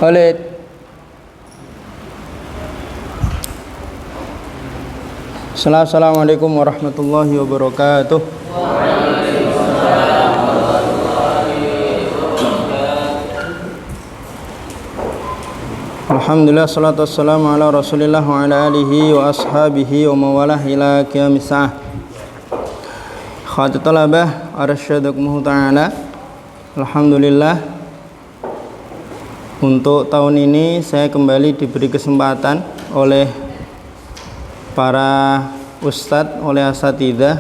Khalid. Assalamualaikum warahmatullahi wabarakatuh. Alhamdulillah, salatu wassalamu ala rasulillah wa ala alihi wa ashabihi wa mawalah ila qiyamis sa'ah. Khawatir talabah arsyadakumullah ta'ala. Alhamdulillah, untuk tahun ini saya kembali diberi kesempatan oleh para ustadz, oleh asatidzah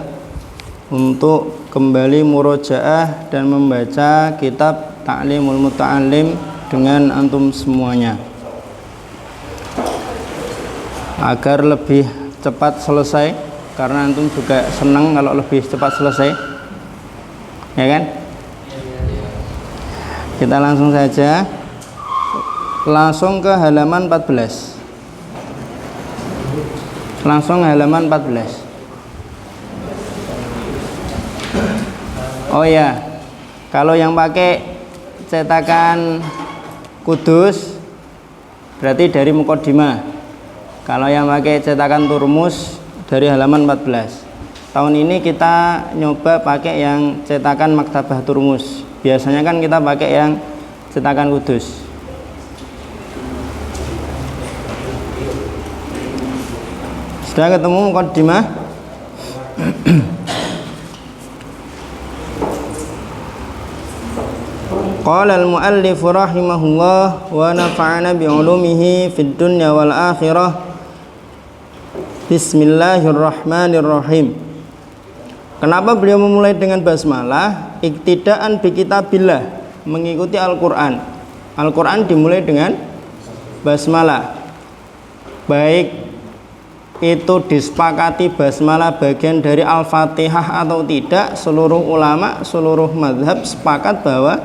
untuk kembali murojaah dan membaca kitab Ta'limul Muta'allim dengan antum semuanya, agar lebih cepat selesai, karena antum juga senang kalau lebih cepat selesai, ya kan? Kita langsung saja, langsung ke halaman 14. Langsung halaman 14. Oh ya, kalau yang pakai cetakan Kudus berarti dari Muqaddimah. Kalau yang pakai cetakan Turmus dari halaman 14. Tahun ini kita nyoba pakai yang cetakan Maktabah Turmus. Biasanya kan kita pakai yang cetakan Kudus. Sudah ketemu Muqaddimah? Qala al-muallif rahimahullah wa nafa'ana bi'ulumihi fid dunya wal akhirah. Bismillahirrahmanirrahim. Kenapa beliau memulai dengan basmalah? Iktidaan bi kitabillah, mengikuti Al-Qur'an. Al-Qur'an dimulai dengan basmalah. Baik itu disepakati basmalah bagian dari Al-Fatihah atau tidak, seluruh ulama, seluruh mazhab sepakat bahwa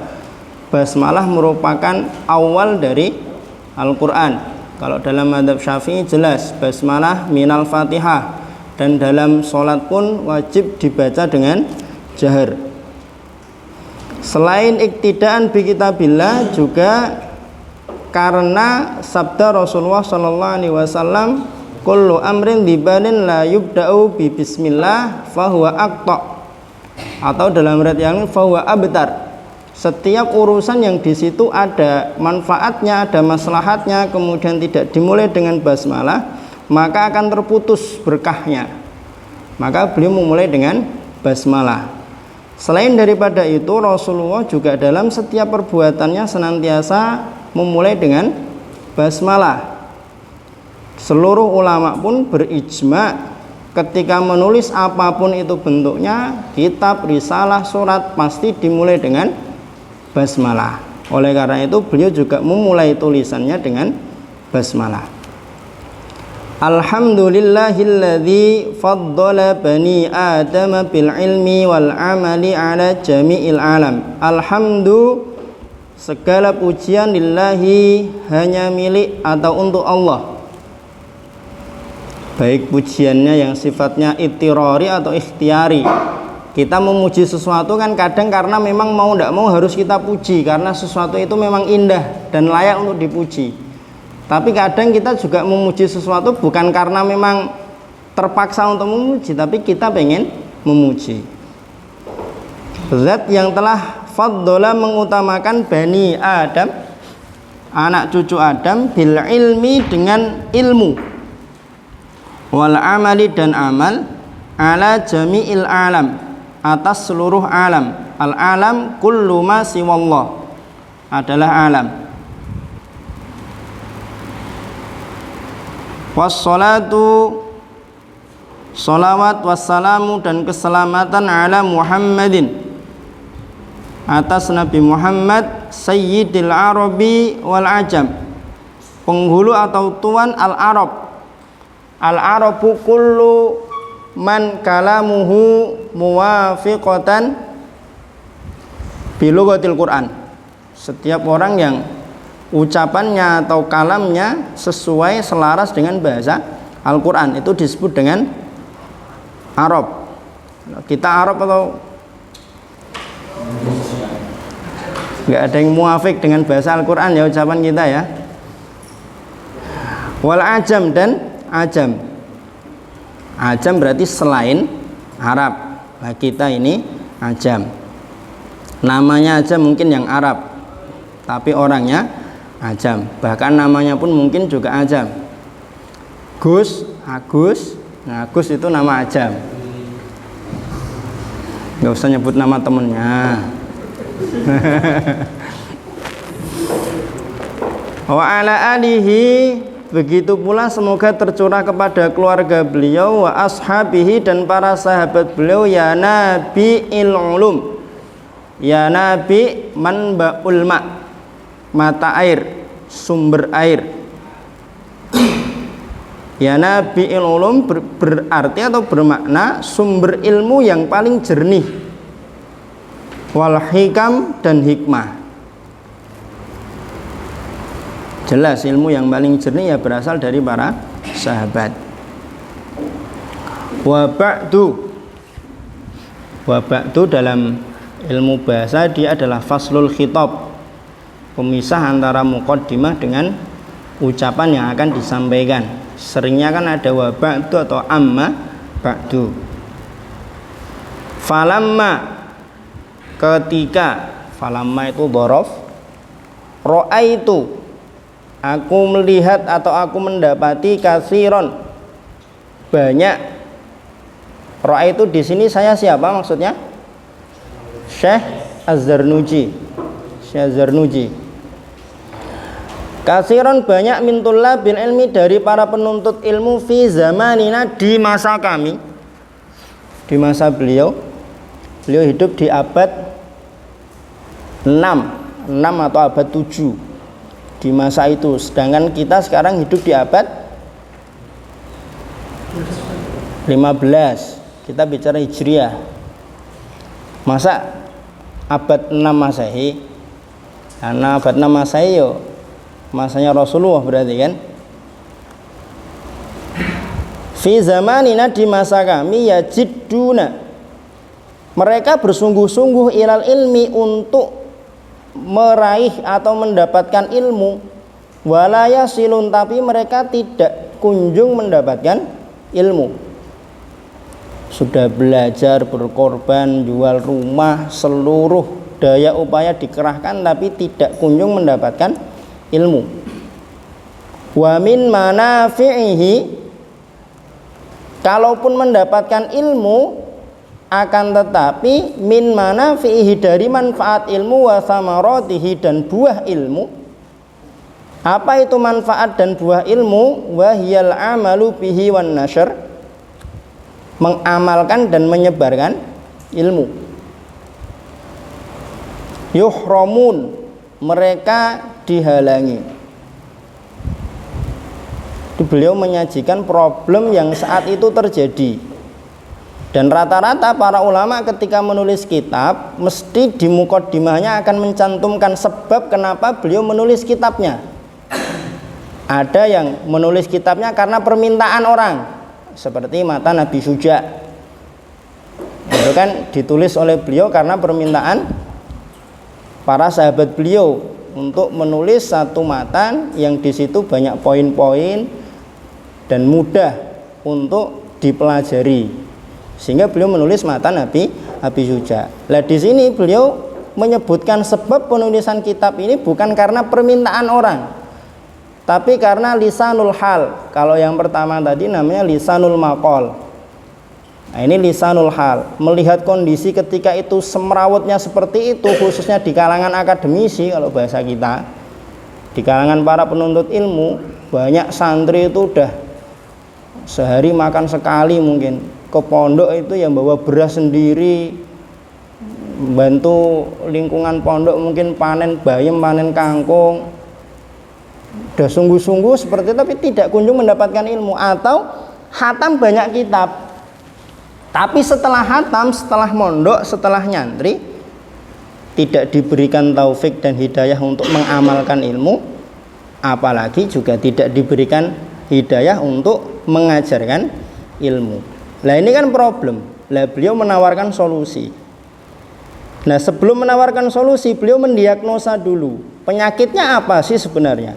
basmalah merupakan awal dari Al-Qur'an. Kalau dalam mazhab Syafi'i jelas basmalah minal Fatihah, dan dalam sholat pun wajib dibaca dengan jahar. Selain iktidaan bi kitabillah, juga karena sabda Rasulullah sallallahu alaihi wasallam, kullu amrin dibalin la yubda'u bi bismillah fahuwa aqta, atau dalam riwayat yang lain fahuwa abtar. Setiap urusan yang di situ ada manfaatnya, ada maslahatnya, kemudian tidak dimulai dengan basmalah, maka akan terputus berkahnya. Maka beliau memulai dengan basmalah. Selain daripada itu, Rasulullah juga dalam setiap perbuatannya senantiasa memulai dengan basmalah. Seluruh ulama pun berijma ketika menulis apapun itu bentuknya, kitab, risalah, surat, pasti dimulai dengan basmalah. Oleh karena itu beliau juga memulai tulisannya dengan basmalah. Alhamdulillahilladzi faddala bani Adam bil ilmi wal amali ala jami'il alam. Alhamdu, segala pujian lillahi, hanya milik atau untuk Allah. Baik pujiannya yang sifatnya ittirari atau ikhtiari. Kita memuji sesuatu kan kadang karena memang mau tidak mau harus kita puji, karena sesuatu itu memang indah dan layak untuk dipuji. Tapi kadang kita juga memuji sesuatu bukan karena memang terpaksa untuk memuji, tapi kita pengen memuji. Zat yang telah faddola, mengutamakan bani Adam, anak cucu Adam, bil ilmi, dengan ilmu, wal amali, dan amal, ala jami'il alam, atas seluruh alam. Al alam kullu ma siwallah, adalah alam. Wassalatu, salawat, wassalamu, dan keselamatan, ala Muhammadin, atas Nabi Muhammad, sayyidil arabi wal ajam, penghulu atau tuan al-arab. Al-arabu kullu man kalamuhu muwafiqatan bilughatil Quran. Setiap orang yang ucapannya atau kalamnya sesuai, selaras dengan bahasa Al-Quran, itu disebut dengan Arab. Kita Arab atau Nggak ada yang muafik dengan bahasa Al-Quran ya ucapan kita ya. Wal ajam dan ajam. Ajam berarti selain Arab. Nah, kita ini ajam. Namanya aja mungkin yang Arab, tapi orangnya ajam. Bahkan namanya pun mungkin juga ajam. Gus, Agus. Nah, Agus itu nama ajam. Nggak usah nyebut nama temennya. Wa ala alihi, begitu pula semoga tercurah kepada keluarga beliau, wa ashabihi dan para sahabat beliau, ya nabi'il ulum, ya nabi manba'ul ma, mata air, sumber air. Ya nabi'il ulum berarti atau bermakna sumber ilmu yang paling jernih, wal hikam dan hikmah. Jelas ilmu yang paling jernih ya berasal dari para sahabat. Wa ba'du dalam ilmu bahasa dia adalah faslul khitab, pemisah antara muqaddimah dengan ucapan yang akan disampaikan. Seringnya kan ada wa ba'du atau amma ba'du. Falamma, ketika, falamma itu dhorof, ro'aitu, aku melihat atau aku mendapati, kasiron, banyak. Ro'aitu di sini saya siapa maksudnya? Syekh Az-Zarnuji. Syekh Az-Zarnuji. Kasiron, banyak, min tullabil ilmi, dari para penuntut ilmu, fi zamanina, di masa kami, di masa beliau. Beliau hidup di abad 6 atau abad 7 di masa itu. Sedangkan kita sekarang hidup di abad 15. Kita bicara Hijriah. Masa abad 6 Masehi? Karena abad 6 Masehi yo masanya Rasulullah berarti kan. Fi zamanina, di masa kami, yajidduna, mereka bersungguh-sungguh, ilal ilmi, untuk meraih atau mendapatkan ilmu, walaya silun, tapi mereka tidak kunjung mendapatkan ilmu. Sudah belajar, berkorban, jual rumah, seluruh daya upaya dikerahkan, tapi tidak kunjung mendapatkan ilmu. Wa min manafi'ihi, kalaupun mendapatkan ilmu, akan tetapi min manafi'ihi, dari manfaat ilmu, wa samaratihi, dan buah ilmu. Apa itu manfaat dan buah ilmu? Wa hiyal amalu bihi wan nashr, mengamalkan dan menyebarkan ilmu. Yuhramun, mereka dihalangi. Beliau menyajikan problem yang saat itu terjadi. Dan rata-rata para ulama ketika menulis kitab, mesti di muqaddimahnya akan mencantumkan sebab kenapa beliau menulis kitabnya. Ada yang menulis kitabnya karena permintaan orang, seperti Mata Nabi Syuja. Itu kan ditulis oleh beliau karena permintaan para sahabat beliau untuk menulis satu matan yang di situ banyak poin-poin dan mudah untuk dipelajari. Sehingga beliau menulis matan Nabi Syuja. Nah, di sini beliau menyebutkan sebab penulisan kitab ini bukan karena permintaan orang, tapi karena lisanul hal. Kalau yang pertama tadi namanya lisanul maqal. Nah, ini lisanul hal, melihat kondisi ketika itu semrawutnya seperti itu, khususnya di kalangan akademisi, kalau bahasa kita, di kalangan para penuntut ilmu. Banyak santri itu udah sehari makan sekali, mungkin ke pondok itu yang bawa beras sendiri, bantu lingkungan pondok mungkin panen bayam, panen kangkung, udah sungguh-sungguh seperti itu, tapi tidak kunjung mendapatkan ilmu. Atau khatam banyak kitab, tapi setelah khatam, setelah mondok, setelah nyantri, tidak diberikan taufik dan hidayah untuk mengamalkan ilmu, apalagi juga tidak diberikan hidayah untuk mengajarkan ilmu. Lah ini kan problem. Lah beliau menawarkan solusi. Nah, sebelum menawarkan solusi, beliau mendiagnosa dulu penyakitnya apa sih sebenarnya.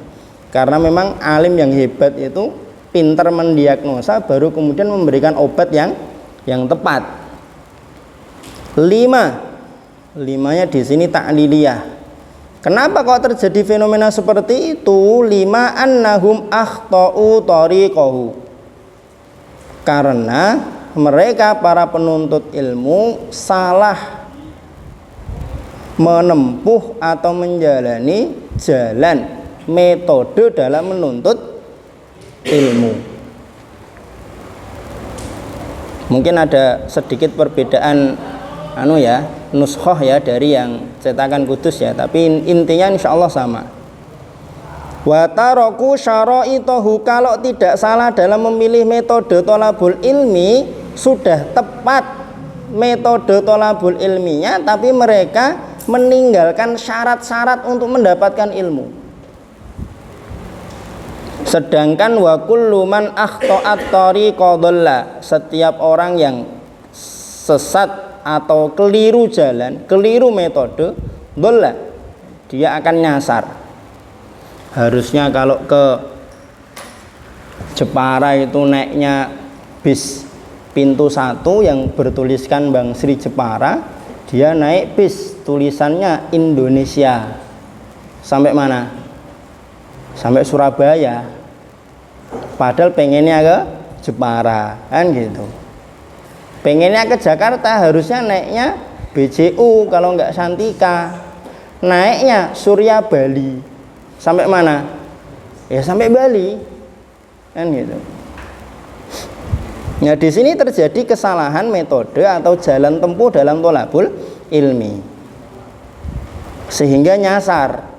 Karena memang alim yang hebat itu pintar mendiagnosa, baru kemudian memberikan obat yang tepat. 5-nya di sini ta'liliyah. Kenapa kok terjadi fenomena seperti itu? 5 annahum akhta'u tariqahu. Karena mereka para penuntut ilmu salah menempuh atau menjalani jalan metode dalam menuntut ilmu. Mungkin ada sedikit perbedaan nuskhoh ya dari yang cetakan Kudus ya, tapi intinya insyaallah sama. Wa taraku syara'itahu, kalau tidak salah dalam memilih metode thalabul ilmi, sudah tepat metode thalabul ilminya, tapi mereka meninggalkan syarat-syarat untuk mendapatkan ilmu. Sedangkan wa kullu man akhta'at tariqa dhalla, setiap orang yang sesat atau keliru jalan, keliru metode, dhalla, dia akan nyasar. Harusnya kalau ke Jepara itu naiknya bis pintu 1 yang bertuliskan Bang Sri Jepara, dia naik bis tulisannya Indonesia. Sampai mana? Sampai Surabaya. Padahal pengennya ke Jepara, kan gitu. Pengennya ke Jakarta, harusnya naiknya BJU kalau enggak Santika. Naiknya Surya Bali. Sampai mana? Ya sampai Bali. Kan gitu. Nah, di sini terjadi kesalahan metode atau jalan tempuh dalam thalabul ilmi, sehingga nyasar.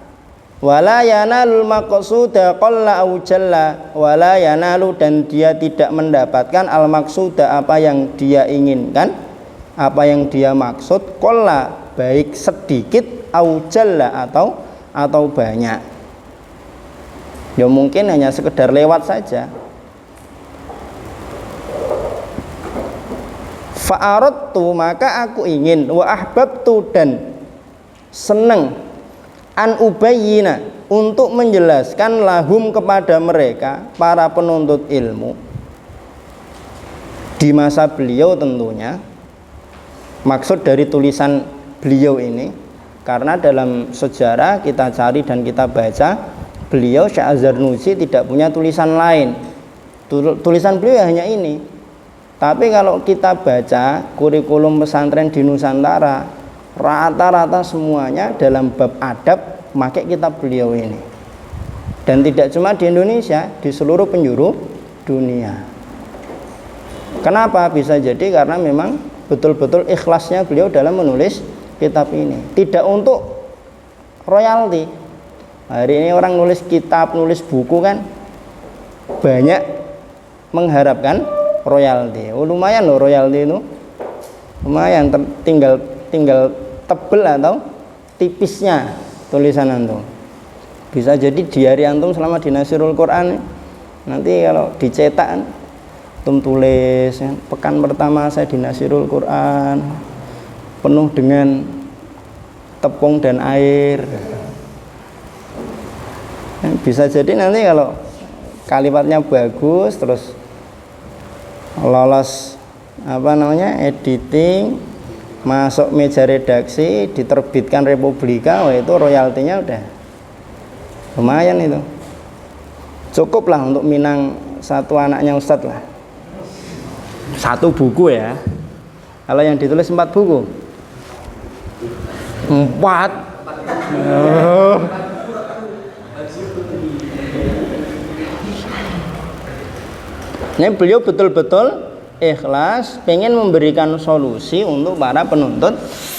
Wala yanalul maqsuda qalla au jalla, wala yanalu, dan dia tidak mendapatkan al maqsuda, apa yang dia inginkan, apa yang dia maksud, qalla, baik sedikit, au jalla, atau banyak. Ya mungkin hanya sekedar lewat saja. Fa'aradtu, maka aku ingin, wa ahbabtu, dan senang, an ubayyina, untuk menjelaskan lahum, kepada mereka para penuntut ilmu di masa beliau tentunya. Maksud dari tulisan beliau ini, karena dalam sejarah kita cari dan kita baca, beliau Syekh Az-Zarnuji tidak punya tulisan lain. Tulisan beliau hanya ini. Tapi kalau kita baca kurikulum pesantren di Nusantara, rata-rata semuanya dalam bab adab pakai kitab beliau ini. Dan tidak cuma di Indonesia, di seluruh penjuru dunia. Kenapa? Bisa jadi karena memang betul-betul ikhlasnya beliau dalam menulis kitab ini. Tidak untuk royalti. Hari ini orang nulis kitab, nulis buku kan banyak mengharapkan royalti. Oh, lumayan loh royalti itu. Lumayan, tinggal tebel atau tipisnya tulisan antum. Bisa jadi diari antum selama di Nasirul Quran. Nanti kalau dicetak antum tulis ya, pekan pertama saya di Nasirul Quran penuh dengan tepung dan air. Bisa jadi nanti kalau kalimatnya bagus, terus lolos editing, masuk meja redaksi, diterbitkan Republika, wah itu royaltinya udah lumayan itu. Cukup lah untuk minang satu anaknya Ustadz lah. Satu buku ya. Kalau yang ditulis 4 buku. 4. Oh. Ini beliau betul-betul ikhlas pengen memberikan solusi untuk para penuntut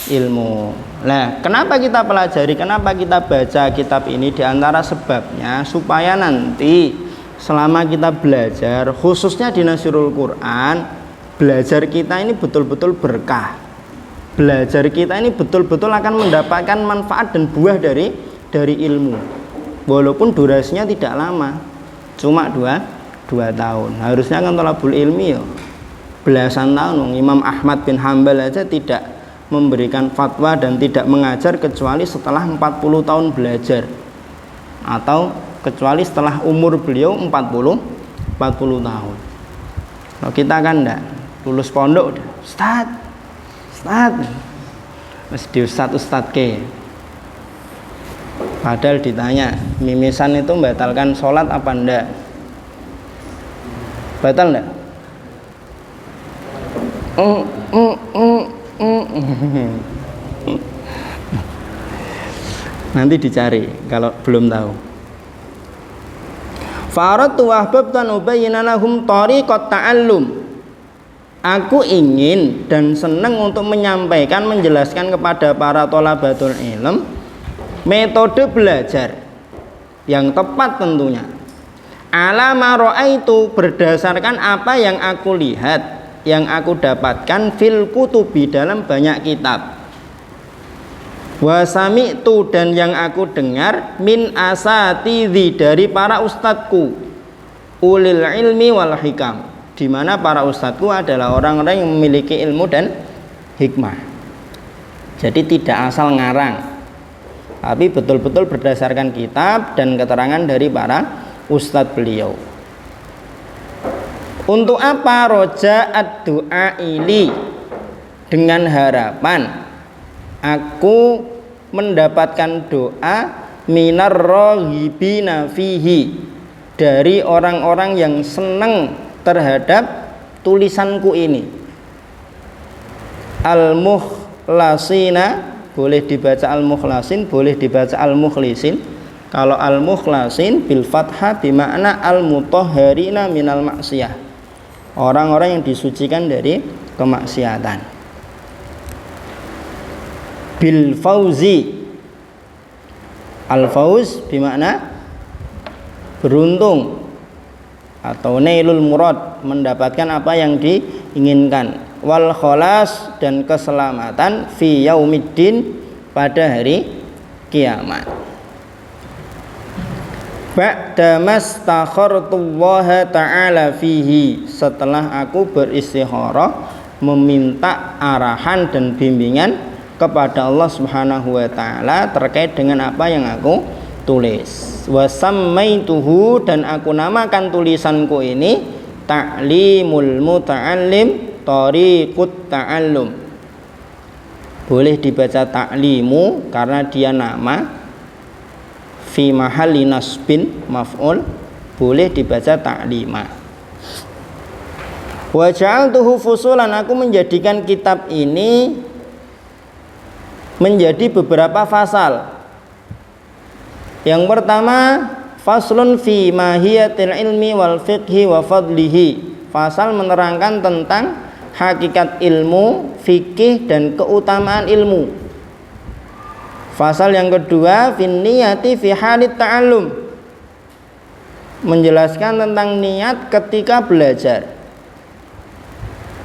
ilmu. Nah, kenapa kita pelajari, kenapa kita baca kitab ini? Di antara sebabnya supaya nanti selama kita belajar, khususnya di Nasirul Quran, belajar kita ini betul-betul berkah. Belajar kita ini betul-betul akan mendapatkan manfaat dan buah dari ilmu. Walaupun durasinya tidak lama, cuma 2 tahun. Harusnya kan thalabul ilmi ya belasan tahun. Imam Ahmad bin Hambal aja tidak memberikan fatwa dan tidak mengajar kecuali setelah 40 tahun belajar, atau kecuali setelah umur beliau 40 tahun. Kalau kita kan enggak, lulus pondok udah Ustaz mesti di Ustaz ke. Padahal ditanya, mimisan itu membatalkan sholat apa enggak? Batal enggak? Nanti dicari kalau belum tahu. Faratu wahbabtan ubayyana lahum tariqat ta'allum. Aku ingin dan senang untuk menyampaikan, menjelaskan kepada para thalabatul ilm metode belajar yang tepat tentunya. Ala ma ra'aitu, berdasarkan apa yang aku lihat, yang aku dapatkan fil kutubi, dalam banyak kitab. Wa sami'tu, dan yang aku dengar min asatidzi, dari para ustadku, ulil ilmi wal hikam, di mana para ustadku adalah orang-orang yang memiliki ilmu dan hikmah. Jadi tidak asal ngarang, tapi betul-betul berdasarkan kitab dan keterangan dari para ustadz beliau. Untuk apa? Roja'at du'a ili, dengan harapan aku mendapatkan doa minar raghibina fihi, dari orang-orang yang senang terhadap tulisanku ini. Al-mukhlasina, boleh dibaca al-mukhlasin, boleh dibaca al-mukhlisin. Kalau al-mukhlasin bil fathah bermakna al-mutahharina minal maksiyah, orang-orang yang disucikan dari kemaksiatan. Bil fauzi, al-fauz bermakna beruntung atau nailul murad, mendapatkan apa yang diinginkan. Wal kholas, dan keselamatan fi yaumiddin, pada hari kiamat. Ba'da mastakhartullaha ta'ala fihi, setelah aku beristikharah meminta arahan dan bimbingan kepada Allah Subhanahu wa taala terkait dengan apa yang aku tulis. Wa sammaituhu, dan aku namakan tulisanku ini ta'limul muta'allim tariqut ta'allum. Boleh dibaca ta'limu karena dia nama, fi mahalli nasbin maf'ul, boleh dibaca ta'lima. Wa ja'altuhu fusulan, aku menjadikan kitab ini menjadi beberapa fasal. Yang pertama, faslun fi mahiyatil ilmi wal fiqhi wa fadlihi, fasal menerangkan tentang hakikat ilmu, fikih, dan keutamaan ilmu. Fasal yang kedua, fin niyati fi halit ta'allum, menjelaskan tentang niat ketika belajar.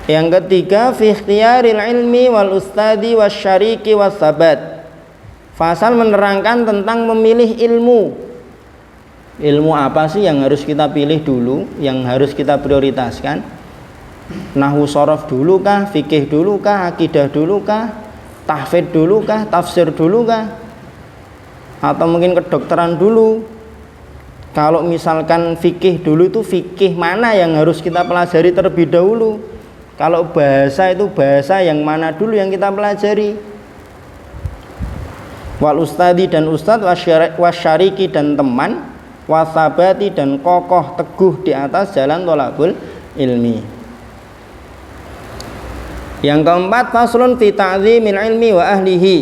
Yang ketiga, fi ikhtiyaril ilmi wal ustadi wasyariki wassabat, fasal menerangkan tentang memilih ilmu. Ilmu apa sih yang harus kita pilih dulu, yang harus kita prioritaskan? Nahwu shorof dulu kah, fikih dulu kah, akidah dulu kah, tahfidz dulu kah, tafsir dulu kah, atau mungkin kedokteran dulu? Kalau misalkan fikih dulu, itu fikih mana yang harus kita pelajari terlebih dahulu? Kalau bahasa, itu bahasa yang mana dulu yang kita pelajari? Wal ustadi, dan ustad, wasyariki, dan teman, wasabati, dan kokoh teguh di atas jalan thalabul ilmi. Yang keempat, faslun fi ta'zimil ilmi wa ahlihi,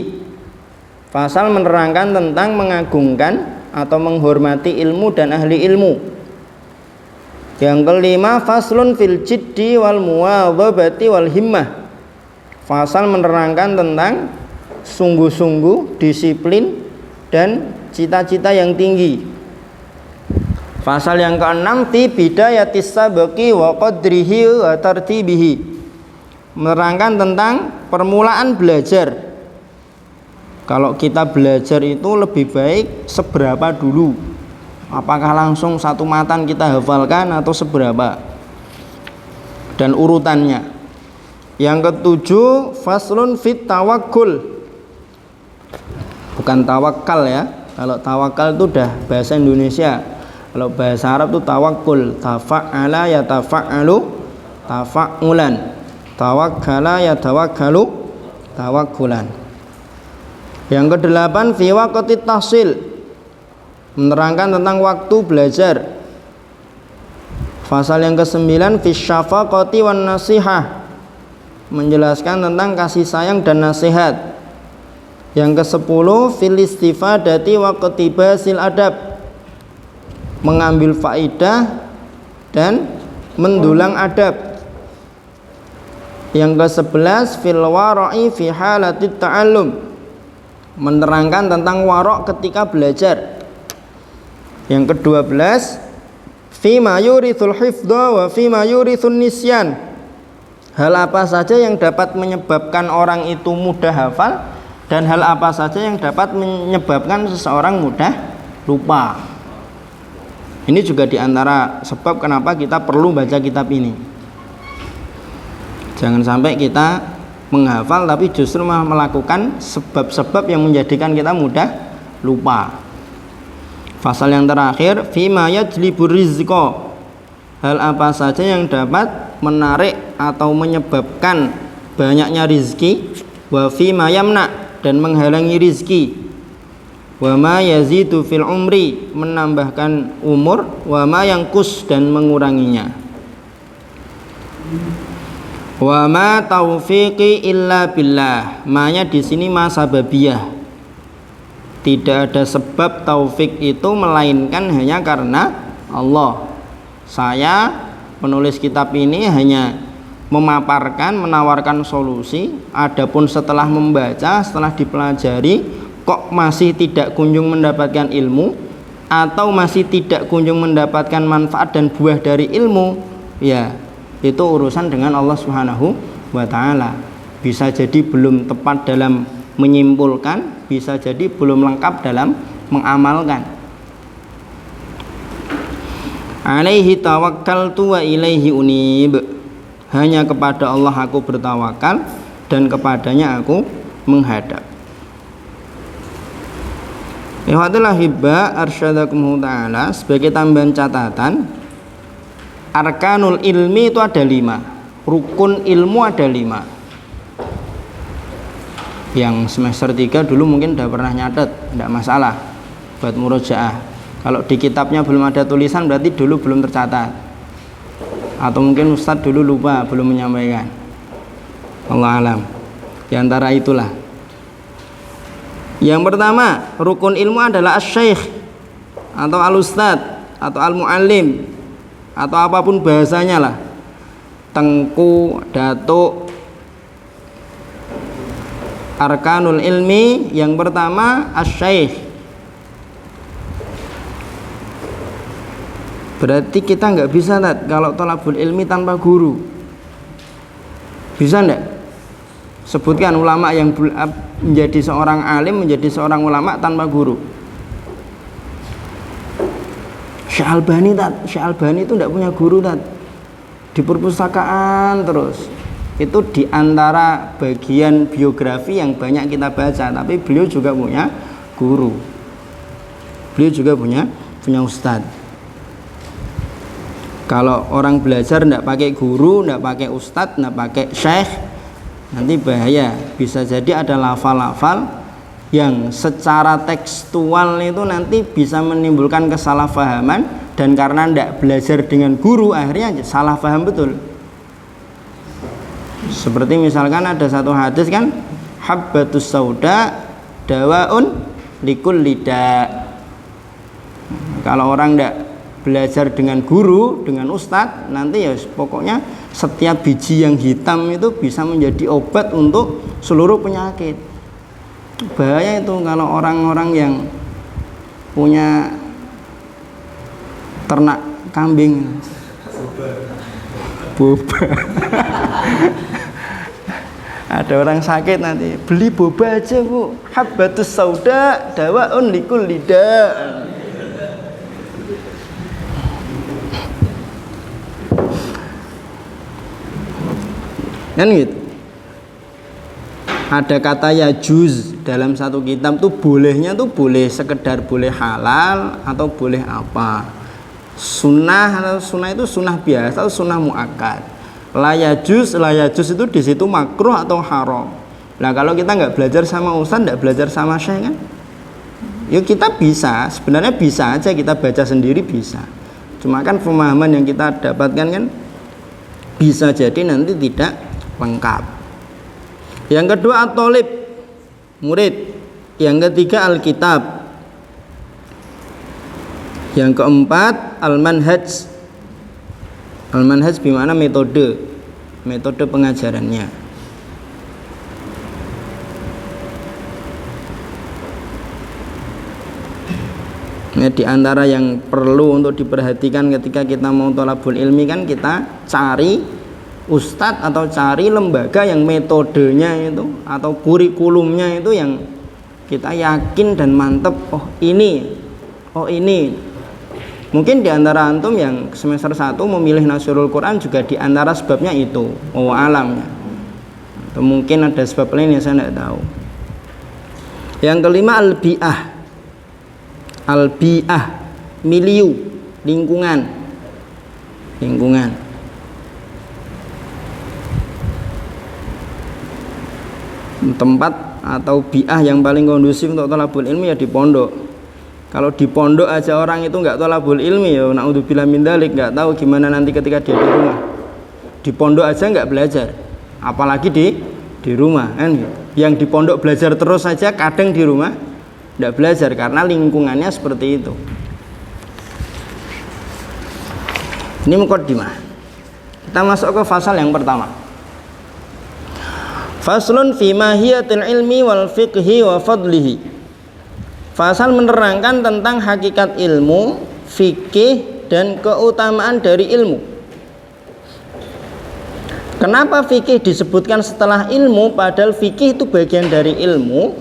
fasal menerangkan tentang mengagungkan atau menghormati ilmu dan ahli ilmu. Yang kelima, faslun fil jiddi wal muwadhabati wal himmah, fasal menerangkan tentang sungguh-sungguh, disiplin, dan cita-cita yang tinggi. Fasal yang keenam, fi bidayatis sabaqi wa qadrihi wa tartibihi, menerangkan tentang permulaan belajar. Kalau kita belajar itu lebih baik seberapa dulu? Apakah langsung satu matan kita hafalkan atau seberapa? Dan urutannya. Yang ketujuh, faslun fit tawakkul. Bukan tawakal ya. Kalau tawakal itu udah bahasa Indonesia. Kalau bahasa Arab itu tawakkul. Tafa'ala yatafa'alu tafa'ulan. Tawakkala yatawakkalu tawakkulan. Yang kedelapan, fi waqti tahsil. Menerangkan tentang waktu belajar. Pasal yang ke-9, fi syafaqati wan nasihah. Menjelaskan tentang kasih sayang dan nasihat. Yang ke-10, fil istifadati wa qtibasil adab. Mengambil faidah dan mendulang adab. Yang ke-11, fil wara'i fi halatit ta'allum. Menerangkan tentang warok ketika belajar. Yang ke-12, fi ma yurithul hifdha wa fi ma yurithun nisyan. Hal apa saja yang dapat menyebabkan orang itu mudah hafal dan hal apa saja yang dapat menyebabkan seseorang mudah lupa. Ini juga diantara sebab kenapa kita perlu baca kitab ini. Jangan sampai kita menghafal tapi justru melakukan sebab-sebab yang menjadikan kita mudah lupa. Pasal yang terakhir, fima yajlibur rizqa. Hal apa saja yang dapat menarik atau menyebabkan banyaknya rizki, wa fima yamna, dan menghalangi rizki, wa ma yazidu fil umri, menambahkan umur, wa ma yangkus, dan menguranginya. Wa ma taufiqi illa billah. Ma-nya di sini ma sababiyah. Tidak ada sebab taufik itu melainkan hanya karena Allah. Saya penulis kitab ini hanya memaparkan, menawarkan solusi. Adapun setelah membaca, setelah dipelajari, kok masih tidak kunjung mendapatkan ilmu atau masih tidak kunjung mendapatkan manfaat dan buah dari ilmu, ya itu urusan dengan Allah Subhanahu wa ta'ala. Bisa jadi belum tepat dalam menyimpulkan, bisa jadi belum lengkap dalam mengamalkan. Alaihi tawakkaltu wa ilaihi unib. Hanya kepada Allah aku bertawakal dan kepadanya aku menghadap. Ihwatul hibba arsyadakumullah ta'ala, sebagai tambahan catatan, arkanul ilmi itu ada 5, rukun ilmu ada 5. Yang semester 3 dulu mungkin udah pernah nyatet, tidak masalah buat murojaah. Kalau di kitabnya belum ada tulisan berarti dulu belum tercatat, atau mungkin Ustadz dulu lupa belum menyampaikan. Allah alam. Di antara itulah. Yang pertama, rukun ilmu adalah asy-syaikh atau al-ustadz atau al-muallim atau apapun bahasanya lah. Tengku, datuk. Arkanul ilmi yang pertama asy-syaikh. Berarti kita nggak bisa kalau thalabul ilmi tanpa guru. Bisa enggak? Sebutkan ulama yang menjadi seorang alim, menjadi seorang ulama tanpa guru. Syekh Albani itu enggak punya guru di perpustakaan terus. Itu di antara bagian biografi yang banyak kita baca, tapi beliau juga punya guru. Beliau juga punya ustadz. Kalau orang belajar tidak pakai guru, tidak pakai ustadz, tidak pakai syekh, nanti bahaya. Bisa jadi ada lafal-lafal yang secara tekstual itu nanti bisa menimbulkan kesalahpahaman, dan karena tidak belajar dengan guru akhirnya salah paham betul. Seperti misalkan ada satu hadis kan, habbatus sauda dawaun likul lida. Kalau orang tidak belajar dengan guru, dengan ustadz, nanti ya pokoknya setiap biji yang hitam itu bisa menjadi obat untuk seluruh penyakit. Bahaya itu kalau orang-orang yang punya ternak kambing. Boba. Ada orang sakit nanti, beli boba aja bu, habbatus sauda dawaun likul lida. Kan gitu. Ada kata yajuz dalam satu kitab tuh bolehnya tuh boleh sekedar boleh halal atau boleh apa. Sunnah atau sunnah itu sunnah biasa atau sunnah muakkad. La yajuz itu di situ makruh atau haram. Nah kalau kita nggak belajar sama ustaz, nggak belajar sama syekh kan, yuk kita bisa, sebenarnya bisa aja kita baca sendiri bisa. Cuma kan pemahaman yang kita dapatkan kan bisa jadi nanti tidak lengkap. Yang kedua at-thalib, murid. Yang ketiga al-kitab. Yang keempat al-manhaj. Al-manhaj bermakna metode pengajarannya. Nah, di antara yang perlu untuk diperhatikan ketika kita mau thalabul ilmi kan kita cari ustadz atau cari lembaga yang metodenya itu atau kurikulumnya itu yang kita yakin dan mantep. Oh ini. Mungkin di antara antum yang semester 1 memilih Nasirul Quran juga di antara sebabnya itu. Oh alamnya. Atau mungkin ada sebab lain yang saya tidak tahu. Yang kelima al-bi'ah, milieu, lingkungan. Tempat atau bi'ah yang paling kondusif untuk thalabul ilmi ya di pondok. Kalau di pondok aja orang itu nggak thalabul ilmi ya naudzubillah min dzalik, nggak tahu gimana nanti ketika dia di rumah. Di pondok aja nggak belajar, apalagi di rumah kan. Yang di pondok belajar terus saja kadang di rumah tidak belajar karena lingkungannya seperti itu. Ini muqaddimah. Kita masuk ke fasal yang pertama. Faslun fi mahiyatil ilmi wal fiqhi wa fadlihi. Fasal menerangkan tentang hakikat ilmu, fikih dan keutamaan dari ilmu. Kenapa fikih disebutkan setelah ilmu padahal fikih itu bagian dari ilmu?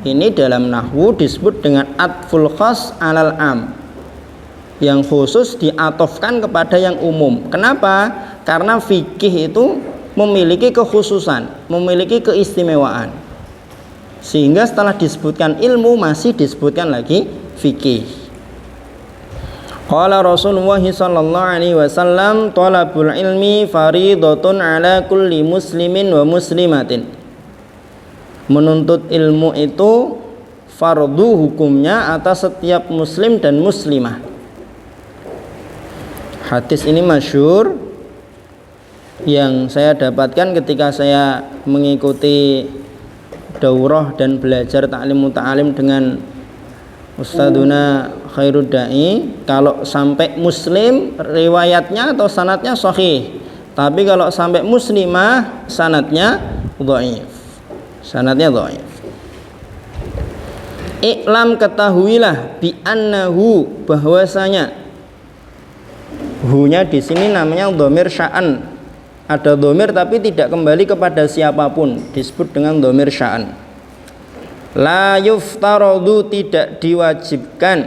Ini dalam nahwu disebut dengan atful khas alal am, yang khusus diatofkan kepada yang umum. Kenapa? Karena fikih itu memiliki kekhususan, memiliki keistimewaan, sehingga setelah disebutkan ilmu masih disebutkan lagi fikih. Qala Rasulullah sallallahu alaihi wasallam, thalabul ilmi faridatun ala kulli muslimin wa muslimatin. Menuntut ilmu itu fardu hukumnya atas setiap muslim dan muslimah. Hadis ini masyhur yang saya dapatkan ketika saya mengikuti daurah dan belajar ta'lim muta'alim dengan Ustadzuna Khairud Da'i. Kalau sampai muslim riwayatnya atau sanadnya sahih, tapi kalau sampai muslimah sanadnya dhaif. Iklam, ketahuilah, bi annahu, bahwasanya, hu-nya di sini namanya dhamir sya'an. Ada dhamir tapi tidak kembali kepada siapapun, disebut dengan dhamir sya'an. La yuftaradu, tidak diwajibkan,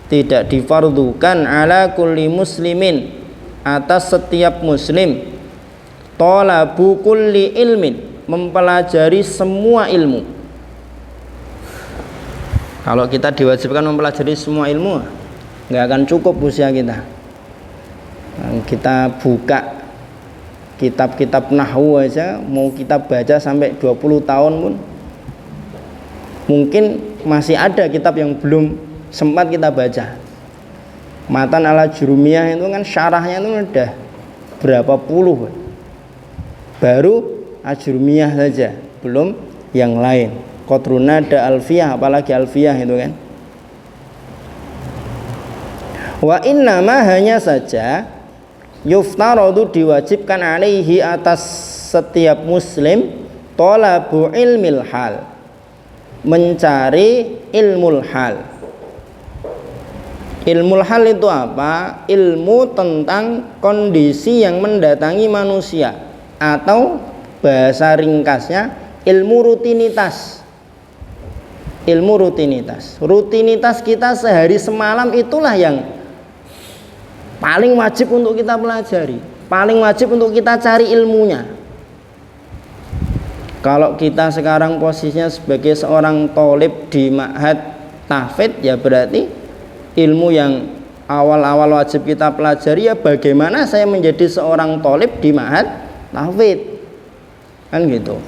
tidak difardukan ala kulli muslimin, atas setiap muslim, talabu kulli ilmin, mempelajari semua ilmu. Kalau kita diwajibkan mempelajari semua ilmu, nggak akan cukup usia kita. Kita buka kitab-kitab nahwu aja, mau kita baca sampai 20 tahun pun mungkin masih ada kitab yang belum sempat kita baca. Matan ala Jurumiyah itu kan syarahnya itu udah berapa puluh, baru Ajrumiyah saja, belum yang lain. Qadrunada, alfiyah, apalagi alfiyah itu kan. Wa innama, hanya saja, yuftaradu, diwajibkan alaihi, atas setiap muslim, talabu ilmil hal, mencari ilmul hal. Ilmul hal itu apa? Ilmu tentang kondisi yang mendatangi manusia, atau bahasa ringkasnya ilmu rutinitas. Ilmu rutinitas. Rutinitas kita sehari semalam itulah yang paling wajib untuk kita pelajari, paling wajib untuk kita cari ilmunya. Kalau kita sekarang posisinya sebagai seorang thalib di ma'had tahfidz, ya berarti ilmu yang awal-awal wajib kita pelajari ya bagaimana saya menjadi seorang thalib di ma'had tahfidz, kan gitu.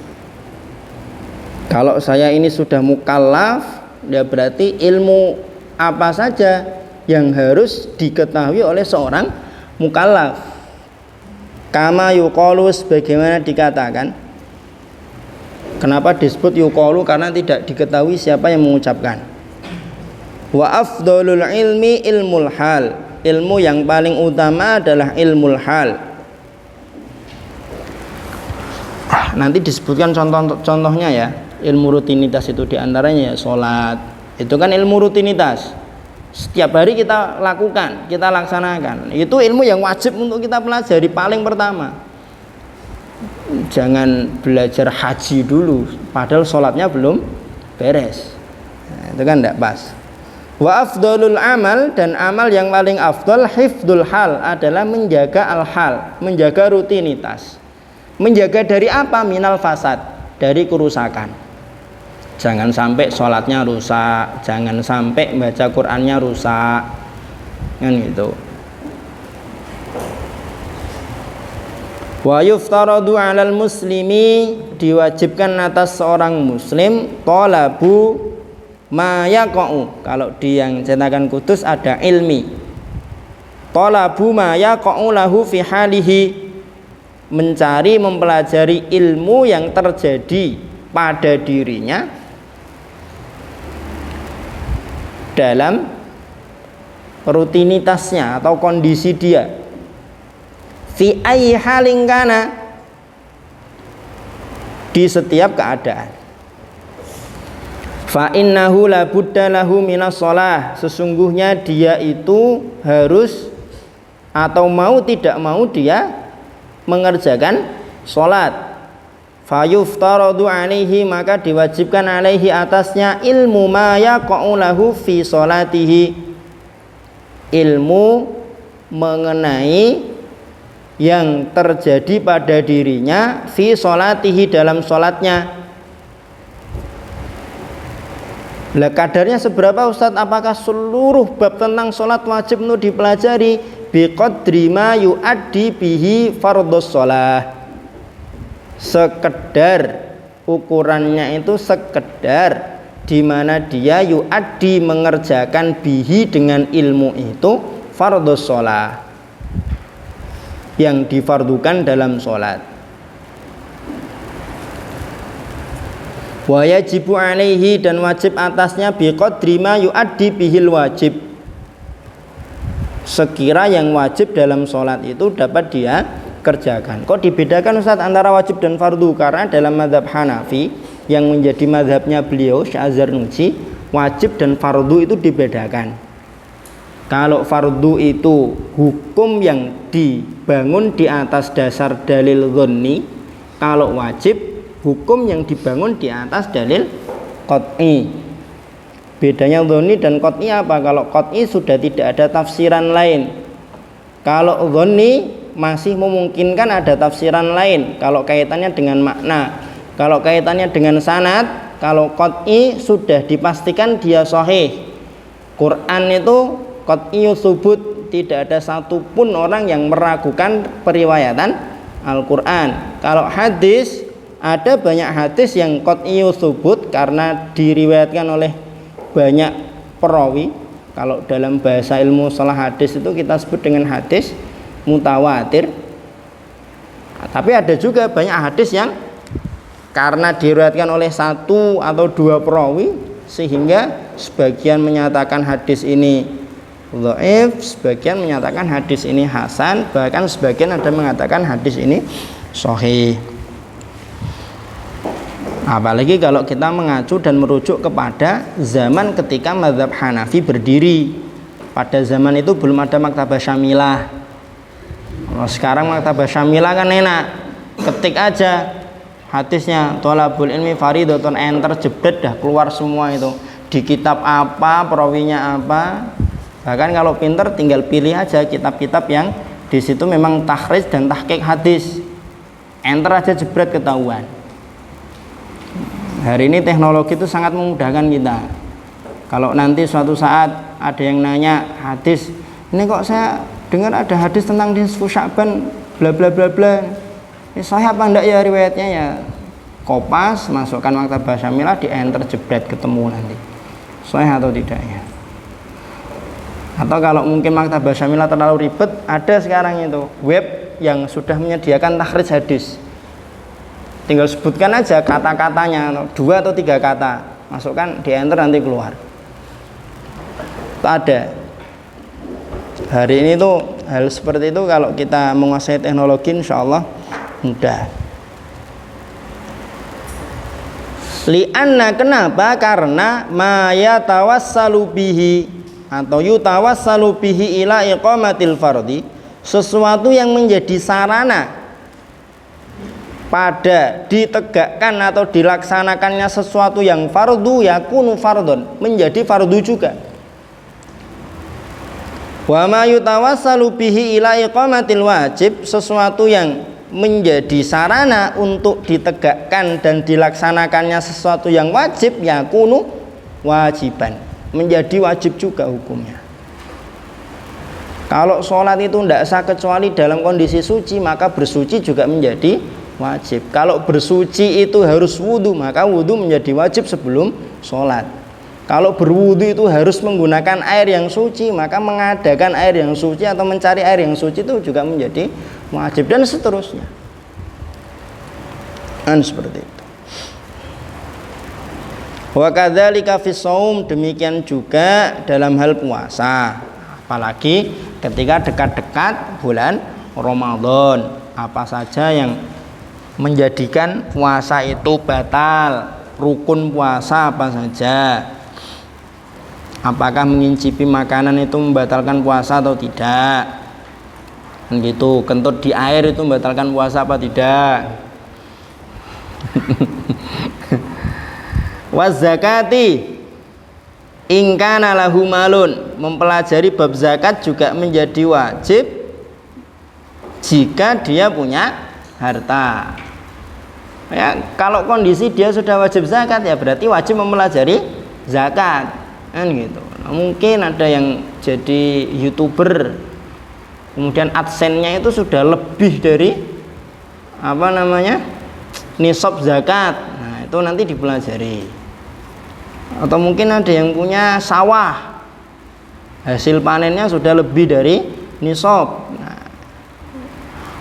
Kalau saya ini sudah mukallaf, ya berarti ilmu apa saja yang harus diketahui oleh seorang mukallaf. Kama yuqalu, sebagaimana dikatakan. Kenapa disebut yuqalu? Karena tidak diketahui siapa yang mengucapkan. Wa afdhalul ilmi ilmul hal. Ilmu yang paling utama adalah ilmul hal. Nanti disebutkan contohnya ya. Ilmu rutinitas itu diantaranya ya sholat. Itu kan ilmu rutinitas. Setiap hari kita lakukan, kita laksanakan. Itu ilmu yang wajib untuk kita pelajari paling pertama. Jangan belajar haji dulu padahal sholatnya belum beres. Nah, itu kan tidak pas. Wa afdalul amal, dan amal yang paling afdal hifdzul hal, adalah menjaga al-hal, menjaga rutinitas. Menjaga dari apa? Minal fasad, dari kerusakan. Jangan sampai sholatnya rusak, jangan sampai baca Qur'annya rusak, kan gitu. Wa yuftaradu 'alal muslimi, diwajibkan atas seorang muslim talabu ma yaqa'u. Kalau di yang cetakan Kudus ada ilmi. Talabu ma yaqa'u lahu fi halihi, mencari mempelajari ilmu yang terjadi pada dirinya dalam rutinitasnya atau kondisi dia. Fi ayyi halin kana, di setiap keadaan. Fa innahu la budda lahu minas shalah, sesungguhnya dia itu harus atau mau tidak mau dia mengerjakan salat. Fa yuftaradu alaihi, maka diwajibkan alaihi atasnya ilmu ma yaqa'u lahu fi salatihi, ilmu mengenai yang terjadi pada dirinya fi sholatihi, dalam sholatnya. Lah kadarnya seberapa Ustadz? Apakah seluruh bab tentang sholat wajib untuk dipelajari? Biqadri ma yu'addi bihi fardhus sholah, sekedar ukurannya itu sekedar di mana dia yu'addi mengerjakan bihi dengan ilmu itu fardhus sholah, yang difardukan dalam sholat. Wa yajibu alaihi, dan wajib atasnya biqadri ma yu'addi bihil wajib, sekira yang wajib dalam sholat itu dapat dia kerjakan. Kok dibedakan Ustaz antara wajib dan fardu? Karena dalam mazhab Hanafi yang menjadi mazhabnya beliau Syekh Az-Zarnuji, wajib dan fardu itu dibedakan. Kalau fardu itu hukum yang dibangun di atas dasar dalil dhanni, kalau wajib hukum yang dibangun di atas dalil qat'i. Bedanya dhanni dan qat'i apa? Kalau qat'i sudah tidak ada tafsiran lain. Kalau dhanni masih memungkinkan ada tafsiran lain kalau kaitannya dengan makna. Kalau kaitannya dengan sanad, kalau qat'i sudah dipastikan dia sahih. Quran itu qat'iyyu tsubut, tidak ada satupun orang yang meragukan periwayatan Al-Quran. Kalau hadis, ada banyak hadis yang qat'iyyu tsubut karena diriwayatkan oleh banyak perawi. Kalau dalam bahasa ilmu shalah hadis itu kita sebut dengan hadis mutawatir. Tapi ada juga banyak hadis yang karena diriwayatkan oleh satu atau dua perawi, sehingga sebagian menyatakan hadis ini dhaif, sebagian menyatakan hadis ini hasan, bahkan sebagian ada mengatakan hadis ini sahih. Apalagi kalau kita mengacu dan merujuk kepada zaman ketika mazhab Hanafi berdiri. Pada zaman itu belum ada maktabah syamilah. Kalau sekarang maktabah syamilah kan enak, ketik aja hadisnya, thalabul ilmi fardhatun, enter, jebret, dah keluar semua itu. Di kitab apa, perawinya apa. Bahkan kalau pinter tinggal pilih aja kitab-kitab yang di situ memang takhrij dan tahqiq hadis. Enter aja jebret, ketahuan. Hari ini teknologi itu sangat memudahkan kita. Kalau nanti suatu saat ada yang nanya hadis, ini kok saya dengar ada hadis tentang nisfu Sya'ban bla bla bla bla. Ini sahih apa enggak ya riwayatnya ya? Kopas, masukkan Maktabah Syamilah, di enter jebret ketemu nanti. Sahih atau tidaknya. Atau kalau mungkin Maktabah Syamilah terlalu ribet, ada sekarang itu web yang sudah menyediakan takhrij hadis. Tinggal sebutkan aja kata-katanya, 2 atau 3 kata, masukkan di enter nanti keluar. Itu ada. Hari ini tuh hal seperti itu kalau kita menguasai teknologi insya Allah mudah. Li'anna, kenapa? Karena ma yatawassalu bihi atau yutawassalu bihi ila iqamatil fardhi, sesuatu yang menjadi sarana pada ditegakkan atau dilaksanakannya sesuatu yang fardu, yakunu fardhon, menjadi fardu juga. Wa ma yutawassalu bihi ila iqamatil wajib, sesuatu yang menjadi sarana untuk ditegakkan dan dilaksanakannya sesuatu yang wajib, yakunu wajiban, menjadi wajib juga hukumnya. Kalau sholat itu tidak sah kecuali dalam kondisi suci, maka bersuci juga menjadi wajib. Kalau bersuci itu harus wudhu, maka wudhu menjadi wajib sebelum sholat. Kalau berwudhu itu harus menggunakan air yang suci, maka mengadakan air yang suci atau mencari air yang suci itu juga menjadi wajib, dan seterusnya. Dan seperti itu. Wa kadzalika fis shaum, demikian juga dalam hal puasa. Apalagi ketika dekat-dekat bulan Ramadan, apa saja yang menjadikan puasa itu batal, rukun puasa apa saja. Apakah mengincipi makanan itu membatalkan puasa atau tidak? Gitu, kentut di air itu membatalkan puasa apa tidak? Waz zakati in kana lahu malun, mempelajari bab zakat juga menjadi wajib jika dia punya harta. Ya, kalau kondisi dia sudah wajib zakat, ya berarti wajib mempelajari zakat. Kan gitu. Nah, mungkin ada yang jadi YouTuber, kemudian AdSense-nya itu sudah lebih dari nisab zakat. Nah, itu nanti dipelajari. Atau mungkin ada yang punya sawah, hasil panennya sudah lebih dari nisab. Nah,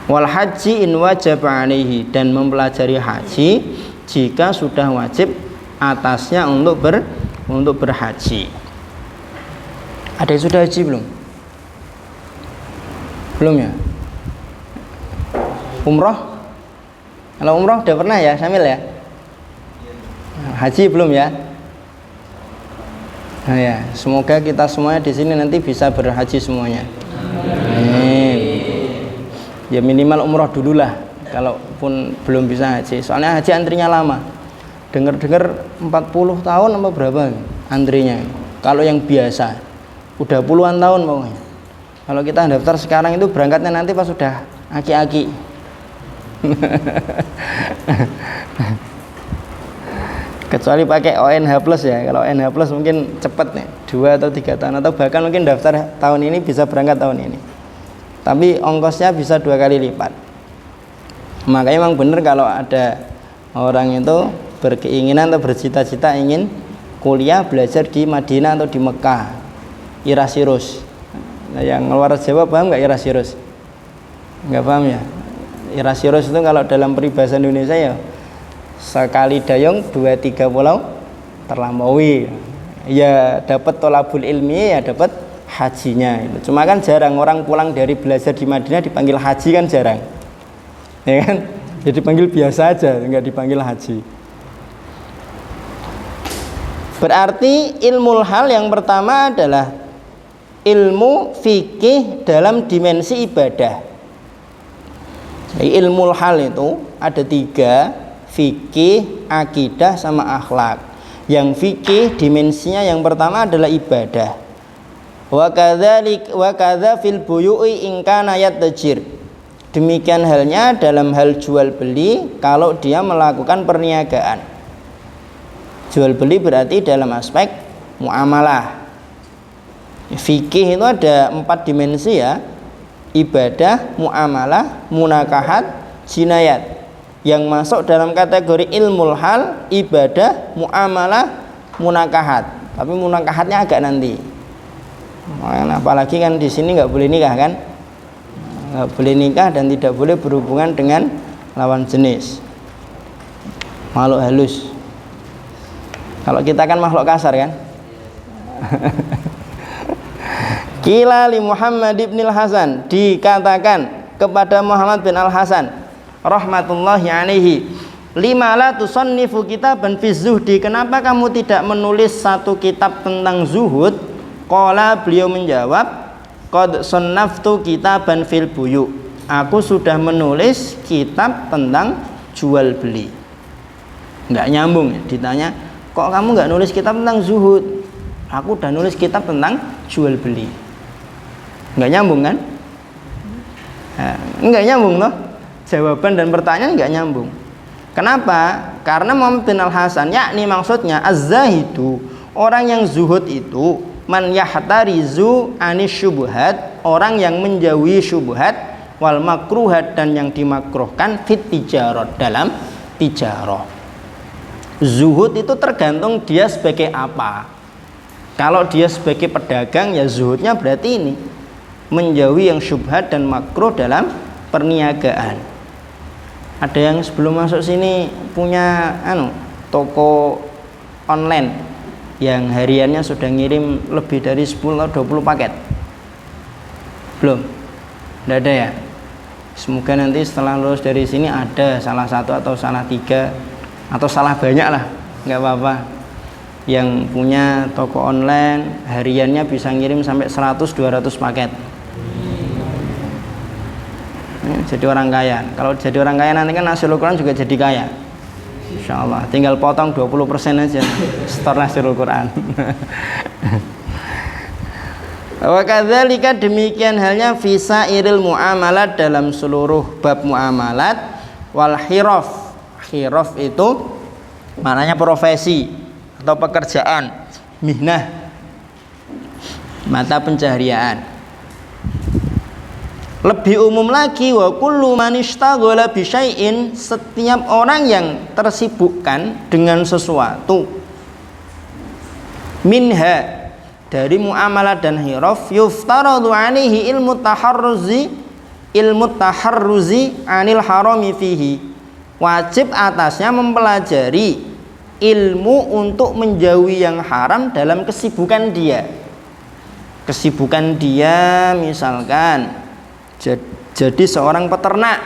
wal haji in wajib alaihi, dan mempelajari haji jika sudah wajib atasnya untuk berhaji. Ada yang sudah haji belum? Belum ya? Umroh? Kalau umroh udah pernah ya, Syamil ya? Haji belum ya? Nah ya, semoga kita semuanya di sini nanti bisa berhaji semuanya. Ya minimal umroh dululah, kalaupun belum bisa haji. Soalnya haji antrinya lama. Dengar-dengar 40 tahun apa berapa antrinya. Kalau yang biasa udah puluhan tahun pokoknya. Kalau kita daftar sekarang itu berangkatnya nanti pas sudah aki-aki. Kecuali pakai ONH plus ya. Kalau ONH plus mungkin cepat nih, 2 atau 3 tahun, atau bahkan mungkin daftar tahun ini bisa berangkat tahun ini. Tapi ongkosnya bisa 2 kali lipat. Makanya memang benar kalau ada orang itu berkeinginan atau bercita-cita ingin kuliah belajar di Madinah atau di Mekah, Irasirus. Nah, yang luar Jawa paham nggak Irasirus? Nggak paham ya? Irasirus itu kalau dalam peribahasa Indonesia ya sekali dayung 2-3 pulau terlampaui. Ya dapat tolabul ilmi, ya dapat hajinya. Cuma kan jarang orang pulang dari belajar di Madinah dipanggil haji, kan jarang. Ya kan? Jadi dipanggil biasa aja, nggak dipanggil haji. Berarti ilmu hal yang pertama adalah ilmu fikih dalam dimensi ibadah. Jadi ilmu hal itu ada 3, fikih, akidah, sama akhlak. Yang fikih dimensinya yang pertama adalah ibadah. Wa kadza fil buyu'i in kana yatajir. Demikian halnya dalam hal jual beli kalau dia melakukan perniagaan. Jual beli berarti dalam aspek muamalah. Fikih itu ada 4 dimensi ya. Ibadah, muamalah, munakahat, jinayat. Yang masuk dalam kategori ilmul hal, ibadah, muamalah, munakahat. Tapi munakahatnya agak nanti. Apalagi kan di sini nggak boleh nikah kan? Nggak boleh nikah dan tidak boleh berhubungan dengan lawan jenis. Makhluk halus. Kalau kita kan makhluk kasar kan? Qila li Muhammad ibn al-Hasan, dikatakan kepada Muhammad bin al-Hasan rahmatullahi alaihi, lima la tusannifu kitaban fi zuhdi, kenapa kamu tidak menulis satu kitab tentang zuhud? Qala, beliau menjawab, qad sannaftu kitaban fil buyu, aku sudah menulis kitab tentang jual beli. Nggak nyambung ya, ditanya kok kamu nggak nulis kitab tentang zuhud? Aku udah nulis kitab tentang jual beli. Nggak nyambung kan? Nggak nyambung loh. Jawaban dan pertanyaan nggak nyambung. Kenapa? Karena Muhammad bin al-Hasan, yakni maksudnya az-zahidu, orang yang zuhud itu, man yahtarizu anis syubhat, orang yang menjauhi syubhat, wal makruhat, dan yang dimakruhkan, fit tijarah, dalam tijarah. Zuhud itu tergantung dia sebagai apa. Kalau dia sebagai pedagang ya zuhudnya berarti ini, menjauhi yang syubhat dan makruh dalam perniagaan. Ada yang sebelum masuk sini punya toko online yang hariannya sudah ngirim lebih dari 10 atau 20 paket? Belum? Tidak ada ya? Semoga nanti setelah lulus dari sini ada salah satu atau salah 3 atau salah banyak lah, nggak apa-apa, yang punya toko online hariannya bisa ngirim sampai 100-200 paket. Jadi orang kaya. Kalau jadi orang kaya nanti kan Nasirul Quran juga jadi kaya, insya Allah. Tinggal potong 20% aja setor Nasirul Quran. Wa kadzalika, demikian halnya visa iril muamalat, dalam seluruh bab muamalat, wal hiraf. Hiraf itu maknanya profesi atau pekerjaan, mihnah, mata pencaharian. Lebih umum lagi, wa kullu man ishtaghala bi syai'in, setiap orang yang tersibukkan dengan sesuatu, minha, dari muamalah dan hiraf, yuftaradu alaihi ilmu taharruzi anil harami fihi, wajib atasnya mempelajari ilmu untuk menjauhi yang haram dalam kesibukan dia. Kesibukan dia misalkan jadi seorang peternak.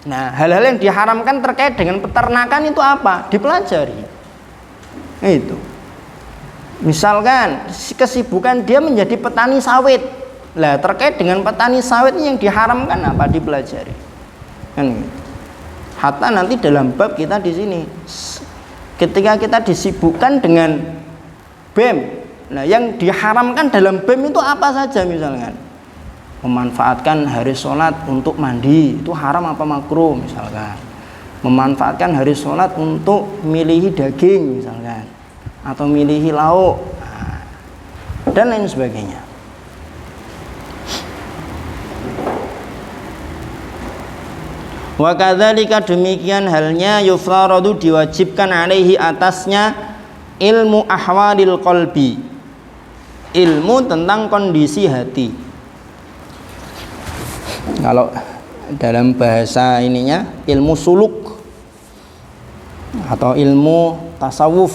Nah, hal-hal yang diharamkan terkait dengan peternakan itu apa? Dipelajari. Itu. Misalkan kesibukan dia menjadi petani sawit. Lah, terkait dengan petani sawit yang diharamkan apa? Dipelajari. Kan gitu. Hatta nanti dalam bab kita di sini, ketika kita disibukkan dengan BEM, nah yang diharamkan dalam BEM itu apa saja? Misalkan memanfaatkan hari sholat untuk mandi, itu haram apa makruh misalkan. Memanfaatkan hari sholat untuk milihi daging misalkan, atau milihi lauk, dan lain sebagainya. Wa kadzalika, demikian halnya, yufradu, diwajibkan alaihi, atasnya, ilmu ahwalil qalbi, ilmu tentang kondisi hati. Kalau dalam bahasa ininya ilmu suluk atau ilmu tasawuf,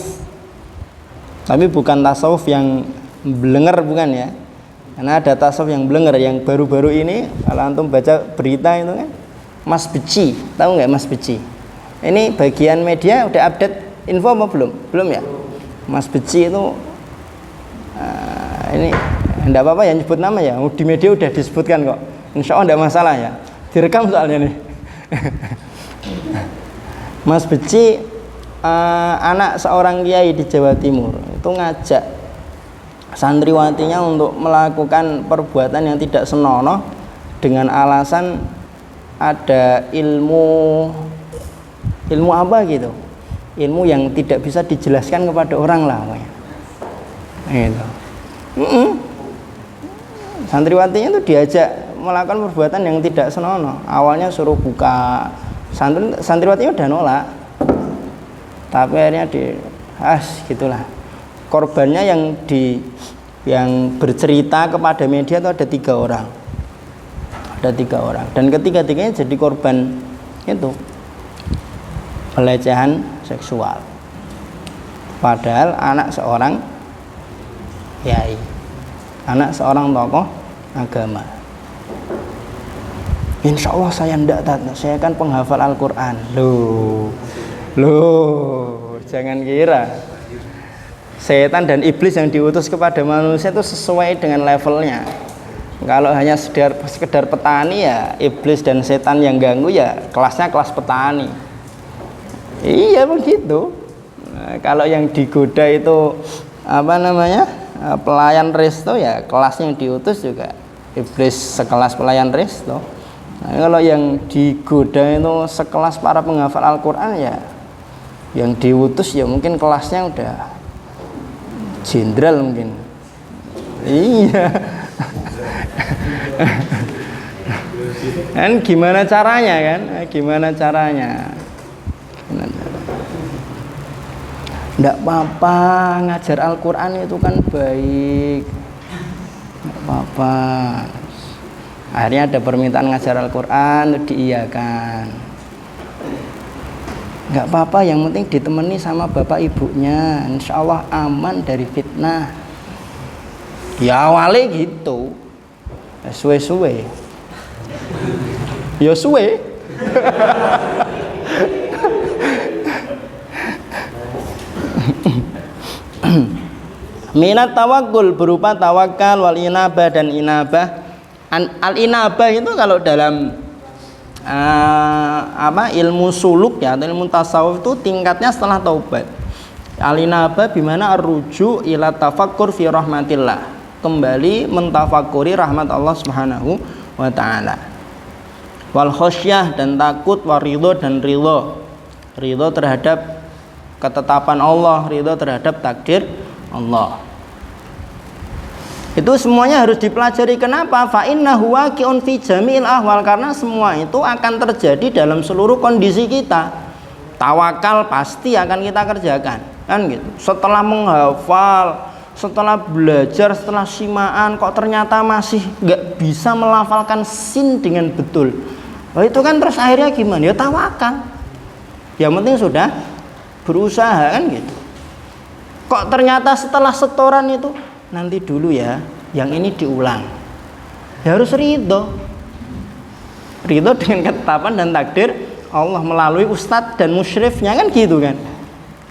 tapi bukan tasawuf yang belenger, bukan ya, karena ada tasawuf yang belenger. Yang baru-baru ini kalau antum baca berita itu kan, Mas Beci, tahu nggak Mas Beci? Ini bagian media udah update info apa belum? Belum ya? Mas Beci itu ini enggak apa-apa ya nyebut nama ya, di media udah disebutkan kok. Insya Allah enggak masalah ya, direkam soalnya nih. Mas Beci anak seorang kiai di Jawa Timur itu ngajak santriwatinya untuk melakukan perbuatan yang tidak senonoh dengan alasan ada ilmu apa gitu, ilmu yang tidak bisa dijelaskan kepada orang lah pokoknya. Gitu. Santriwatinya itu diajak melakukan perbuatan yang tidak senonoh. Awalnya suruh buka, santriwatinya udah nolak, tapi akhirnya gitulah. Korbannya yang bercerita kepada media itu ada 3 orang. Ada 3 orang, dan ketiga-tiganya jadi korban itu pelecehan seksual. Padahal anak seorang kiai, anak seorang tokoh agama. Insya Allah saya saya kan penghafal Al-Quran. Loh, jangan kira setan dan iblis yang diutus kepada manusia itu sesuai dengan levelnya. Kalau hanya sekedar petani ya iblis dan setan yang ganggu ya kelasnya kelas petani. Iya begitu. Nah, kalau yang digoda itu pelayan resto ya kelasnya yang diutus juga iblis sekelas pelayan resto. Nah, kalau yang digoda itu sekelas para penghafal Al-Quran ya yang diutus ya mungkin kelasnya udah jenderal mungkin. Iya. Kan gimana caranya kan? Gimana caranya? Nggak apa-apa ngajar Al-Quran itu kan baik. Nggak apa-apa. Akhirnya ada permintaan ngajar Al-Quran, diiyakan. Nggak apa-apa, yang penting ditemani sama bapak ibunya. Insya Allah aman dari fitnah. Ya awalnya gitu. Suwe-suwe. Ya suwe. Minat tawakul berupa tawakal wal inabah dan inabah. Al inabah itu kalau dalam ilmu suluk ya atau ilmu tasawuf itu tingkatnya setelah taubat. Al inabah bimana arruju ila tafakkur fi rahmatillah, kembali mentafakuri rahmat Allah Subhanahu wa taala. Wal khosyah dan takut, wa ridho dan ridho. Ridho terhadap ketetapan Allah, ridho terhadap takdir Allah. Itu semuanya harus dipelajari. Kenapa? Fa innahu waqi'un fi jami'il ahwal, karena semua itu akan terjadi dalam seluruh kondisi kita. Tawakal pasti akan kita kerjakan, kan gitu. Setelah menghafal, setelah belajar, setelah simaan, kok ternyata masih nggak bisa melafalkan sin dengan betul. Oh, itu kan terus akhirnya gimana? Ya tawakal. Yang penting sudah berusaha, kan gitu. Kok ternyata setelah setoran itu nanti dulu ya, yang ini diulang. Ya harus ridho dengan ketetapan dan takdir Allah melalui ustadz dan musyrifnya, kan gitu kan.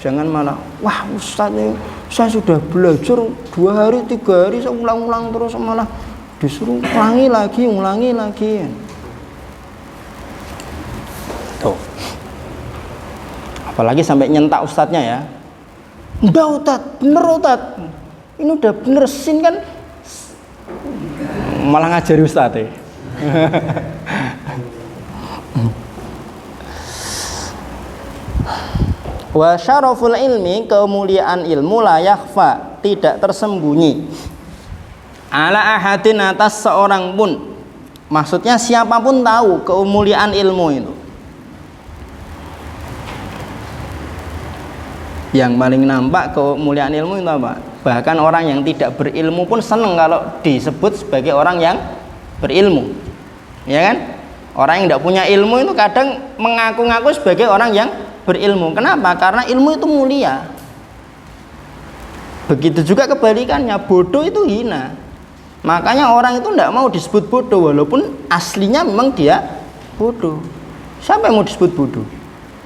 Jangan malah, wah ustadz ini saya sudah belajar 2 hari 3 hari saya ulang-ulang terus, malah disuruh ulangi lagi. Tuh. Apalagi sampai nyentak ustadznya ya. Udah ustadz, bener ustadz, ini udah bener sin kan, malah ngajari ustadz ya. Wa syaraful ilmi, kemuliaan ilmu, la yakhfa, tidak tersembunyi, ala ahadin, atas seorang pun. Maksudnya siapapun tahu kemuliaan ilmu itu. Yang paling nampak kemuliaan ilmu itu apa? Bahkan orang yang tidak berilmu pun senang kalau disebut sebagai orang yang berilmu, ya kan? Orang yang tidak punya ilmu itu kadang mengaku-ngaku sebagai orang yang berilmu. Kenapa? Karena ilmu itu mulia. Begitu juga kebalikannya, bodoh itu hina. Makanya orang itu tidak mau disebut bodoh, walaupun aslinya memang dia bodoh. Siapa yang mau disebut bodoh?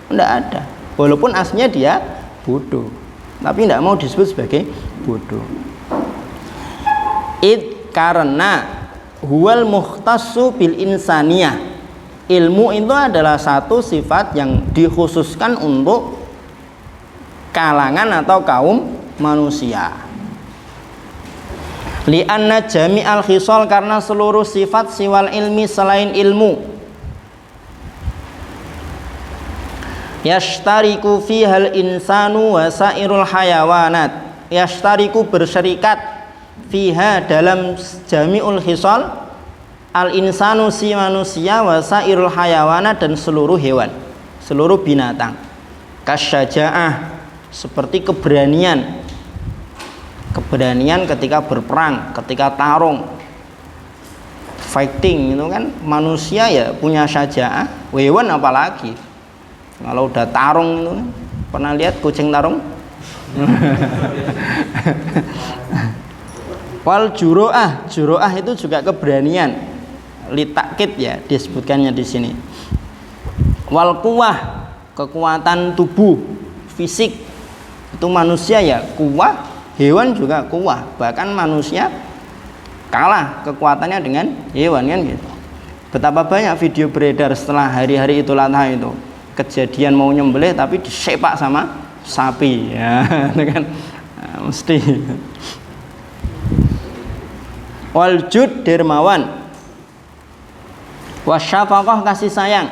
Tidak ada. Walaupun aslinya dia bodoh, tapi tidak mau disebut sebagai bodoh. Karena huwal mukhtassu bil insaniyah, ilmu itu adalah satu sifat yang dikhususkan untuk kalangan atau kaum manusia. Li'anna jami'al khisal, karena seluruh sifat siwal ilmi, selain ilmu, Yashtariku fihal insanu wa sairul hayawanat. Yashtariku berserikat fiha dalam jami'ul khisal, al insanu si manusia, wa sairul hayawanat dan seluruh hewan, seluruh binatang. Kasyaja'ah seperti keberanian. Keberanian ketika berperang, ketika tarung, fighting itu kan manusia ya punya syaja'ah, hewan apalagi. Kalau udah tarung itu, pernah lihat kucing tarung? Wal juro'ah, juro'ah itu juga keberanian. Litakid ya disebutkannya di sini. Wal kuwah, kekuatan tubuh, fisik. Itu manusia ya kuwah, hewan juga kuwah. Bahkan manusia kalah kekuatannya dengan hewan kan gitu. Betapa banyak video beredar setelah hari-hari Idul Adha itu. Kejadian mau nyembelih tapi disepak sama sapi ya, kan mesti. Waljud dermawan, wasyafaqah kasih sayang,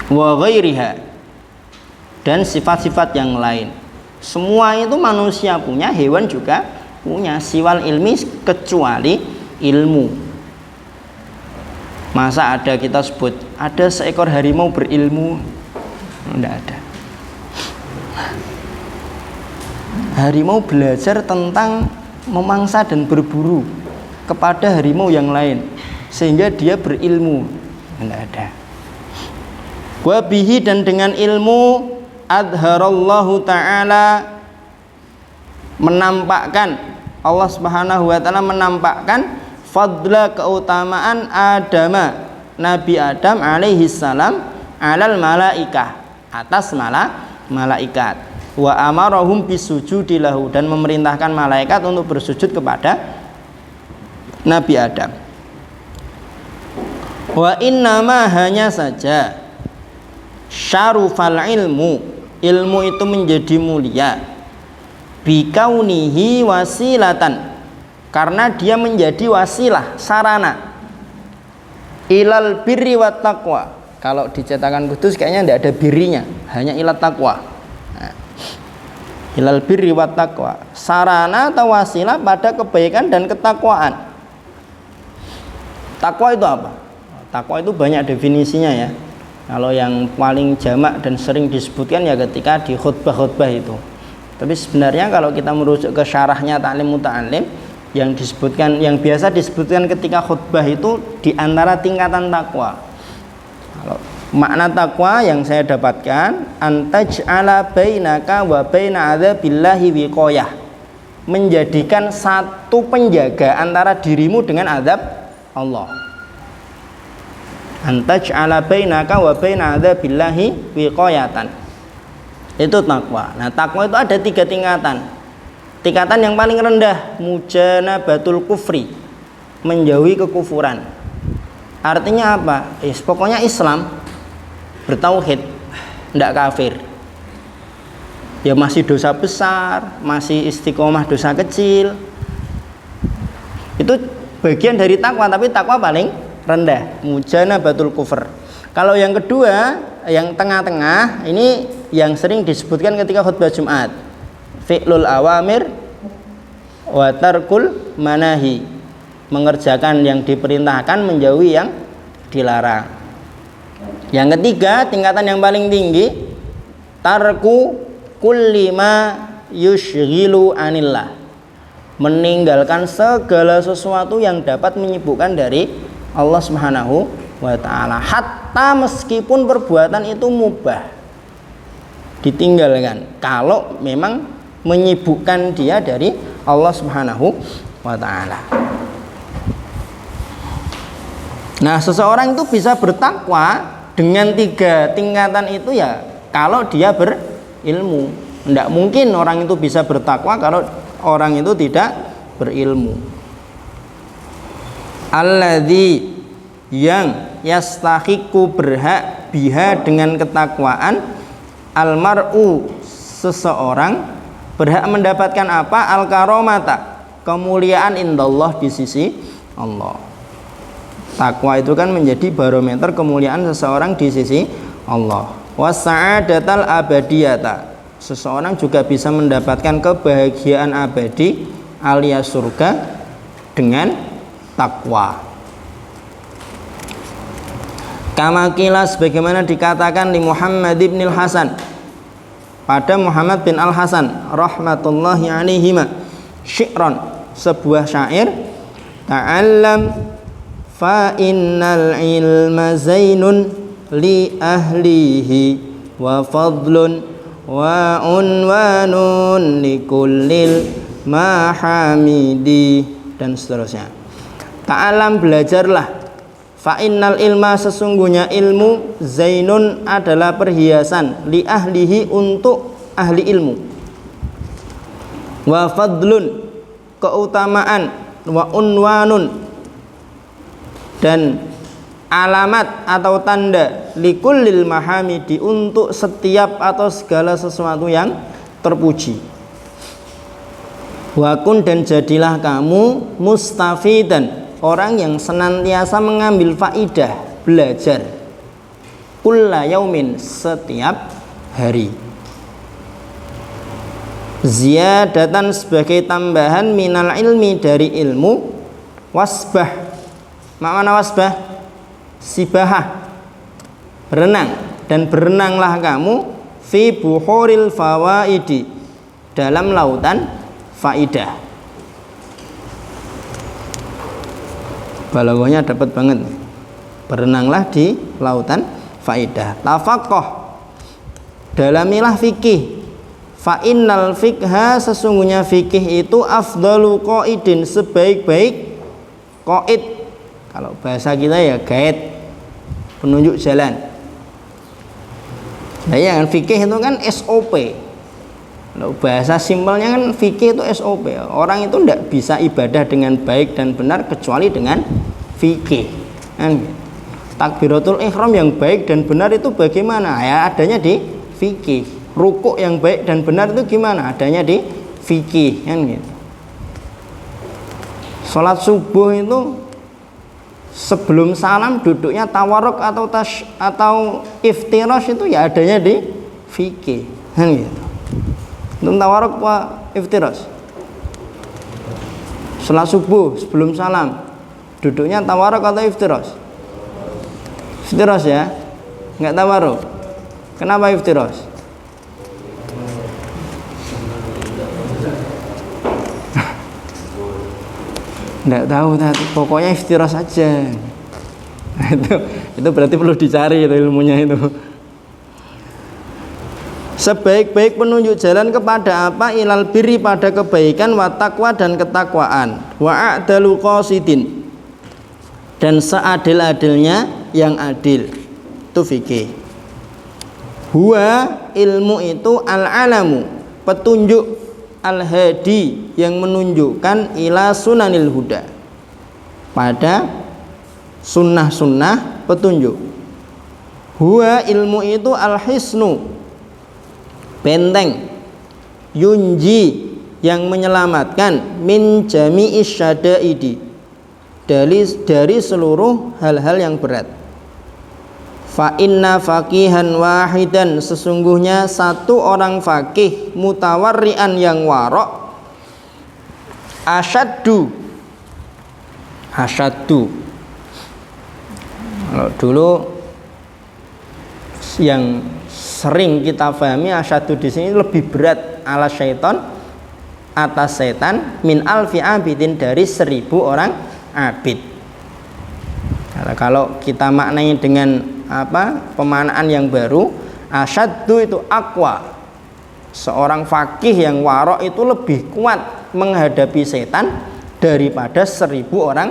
wa ghairiha dan sifat-sifat yang lain. Semua itu manusia punya, hewan juga punya. Siwal ilmi kecuali ilmu. Masa ada kita sebut ada seekor harimau berilmu? Tidak ada. Harimau belajar tentang memangsa dan berburu kepada harimau yang lain sehingga dia berilmu. Tidak ada. Wa bihi dan dengan ilmu adharallahu ta'ala menampakkan, Allah Subhanahu wa taala menampakkan fadla keutamaan Adama, Nabi Adam alaihi salam, alal malaikah, atas malaikat. Wa amarahum bisujudi lahu dan memerintahkan malaikat untuk bersujud kepada Nabi Adam. Wa innama hanya saja syarufal ilmu, ilmu itu menjadi mulia bikaunihi wasilatan, karena dia menjadi wasilah, sarana ilal birri wat taqwa. Kalau di cetakan kudus kayaknya tidak ada birrinya, hanya ilal taqwa. Nah, ilal birri wat taqwa, sarana atau wasilah pada kebaikan dan ketakwaan. Takwa itu apa? Takwa itu banyak definisinya ya. Kalau yang paling jamak dan sering disebutkan ya ketika di khutbah-khutbah itu. Tapi sebenarnya kalau kita merujuk ke syarahnya Ta'lim Muta'allim, yang disebutkan, yang biasa disebutkan ketika khutbah itu di antara tingkatan takwa. Kalau makna takwa yang saya dapatkan, antaj'ala bainaka wa baina adzabillahi wiqayah, menjadikan satu penjaga antara dirimu dengan azab Allah. Antaj'ala bainaka wa baina adzabillahi wiqayatan. Itu takwa. Nah, takwa itu ada 3 tingkatan. Tingkatan yang paling rendah, mujanabatul kufri, menjauhi kekufuran. Artinya apa? Pokoknya Islam, bertauhid, tidak kafir. Ya masih dosa besar, masih istiqomah dosa kecil. Itu bagian dari takwa, tapi takwa paling rendah, mujanabatul kufr. Kalau yang kedua, yang tengah-tengah, ini yang sering disebutkan ketika khutbah Jumat. Fi'lul awamir wa tarkul manahi, mengerjakan yang diperintahkan, menjauhi yang dilarang. Yang ketiga, tingkatan yang paling tinggi, tarku kulli ma yushghilu anillah, meninggalkan segala sesuatu yang dapat menyibukkan dari Allah Subhanahu wa ta'ala, hatta meskipun perbuatan itu mubah, ditinggalkan kalau memang menyibukkan dia dari Allah Subhanahu wa ta'ala. Nah, seseorang itu bisa bertakwa dengan 3 tingkatan itu ya kalau dia berilmu. Tidak mungkin orang itu bisa bertakwa kalau orang itu tidak berilmu. Alladzi, yang yastahiqu, berhak, biha, dengan ketakwaan, almar'u, seseorang berhak mendapatkan apa? Al-karomata, kemuliaan indallah, di sisi Allah. Takwa itu kan menjadi barometer kemuliaan seseorang di sisi Allah. Wasa'adatal abadiyata, seseorang juga bisa mendapatkan kebahagiaan abadi alias surga dengan takwa. Kama qila, sebagaimana dikatakan li Muhammad ibn al-Hasan, pada Muhammad bin al-Hasan rahmatullahi alaihima, syi'ran, sebuah syair, ta'allam fa innal ilma zainun li ahlihi wa fadlun wa unwanun li kullil mahamidi, dan seterusnya. Ta'alam, belajarlah, fa innal ilma, sesungguhnya ilmu, zainun, adalah perhiasan, li ahlihi, untuk ahli ilmu, wa fadlun, keutamaan, wa unwanun, dan alamat atau tanda, likullil mahamidi, untuk setiap atau segala sesuatu yang terpuji. Wakun, dan jadilah kamu, mustafidan, orang yang senantiasa mengambil faidah, belajar, kulla yaumin, setiap hari, ziyadatan, sebagai tambahan, minal ilmi, dari ilmu, wasbah, makna wasbah, sibahah, berenang, dan berenanglah kamu, fi buhuril fawaidi, dalam lautan faidah. Balaghahnya dapat banget, berenanglah di lautan faidah. Tafaqoh, dalamilah fikih, fa innal fikha, sesungguhnya fikih itu afdalu qaidin, sebaik-baik qaid, kalau bahasa kita ya guide, penunjuk jalan. Nah ya kan, fikih itu kan SOP. Kalau bahasa simpelnya kan fikih itu SOP. Orang itu tidak bisa ibadah dengan baik dan benar kecuali dengan fikih. Takbiratul ihram yang baik dan benar itu bagaimana? Ya adanya di fikih. Rukuk yang baik dan benar itu gimana? Adanya di fikih, kan gitu. Salat subuh itu sebelum salam duduknya tawarruk atau iftirash, itu ya adanya di fikih, kan gitu. Untuk tawarruk apa iftirash? Salat subuh sebelum salam duduknya tawarruk atau iftirash? Iftirash ya, nggak tawarruk. Kenapa iftirash? Nggak tahu, pokoknya iftirash saja. Itu berarti perlu dicari itu ilmunya itu. Sebaik-baik penunjuk jalan kepada apa? Ilal birri, pada kebaikan, wa taqwa, dan ketakwaan, wa a'dalu qasidin, dan seadil-adilnya yang adil, itu fikih. Huwa, ilmu itu, al-alamu, petunjuk, al-hadi, yang menunjukkan, ila sunanil huda, pada sunnah-sunnah petunjuk. Huwa, ilmu itu, al-hisnu, benteng, yunji, yang menyelamatkan, min jami'is syada'idi, dari seluruh hal-hal yang berat. Fa inna faqihan wahidan, sesungguhnya satu orang faqih, mutawarri'an, yang warok, asyaddu. Kalau dulu yang sering kita pahami asyaddu di sini lebih berat, ala syaitan, atas setan, min alfi abidin, dari 1000 orang abid. Kalau kita maknai dengan pemaknaan yang baru, asyaddu itu aqwa, seorang faqih yang warok itu lebih kuat menghadapi setan daripada 1000 orang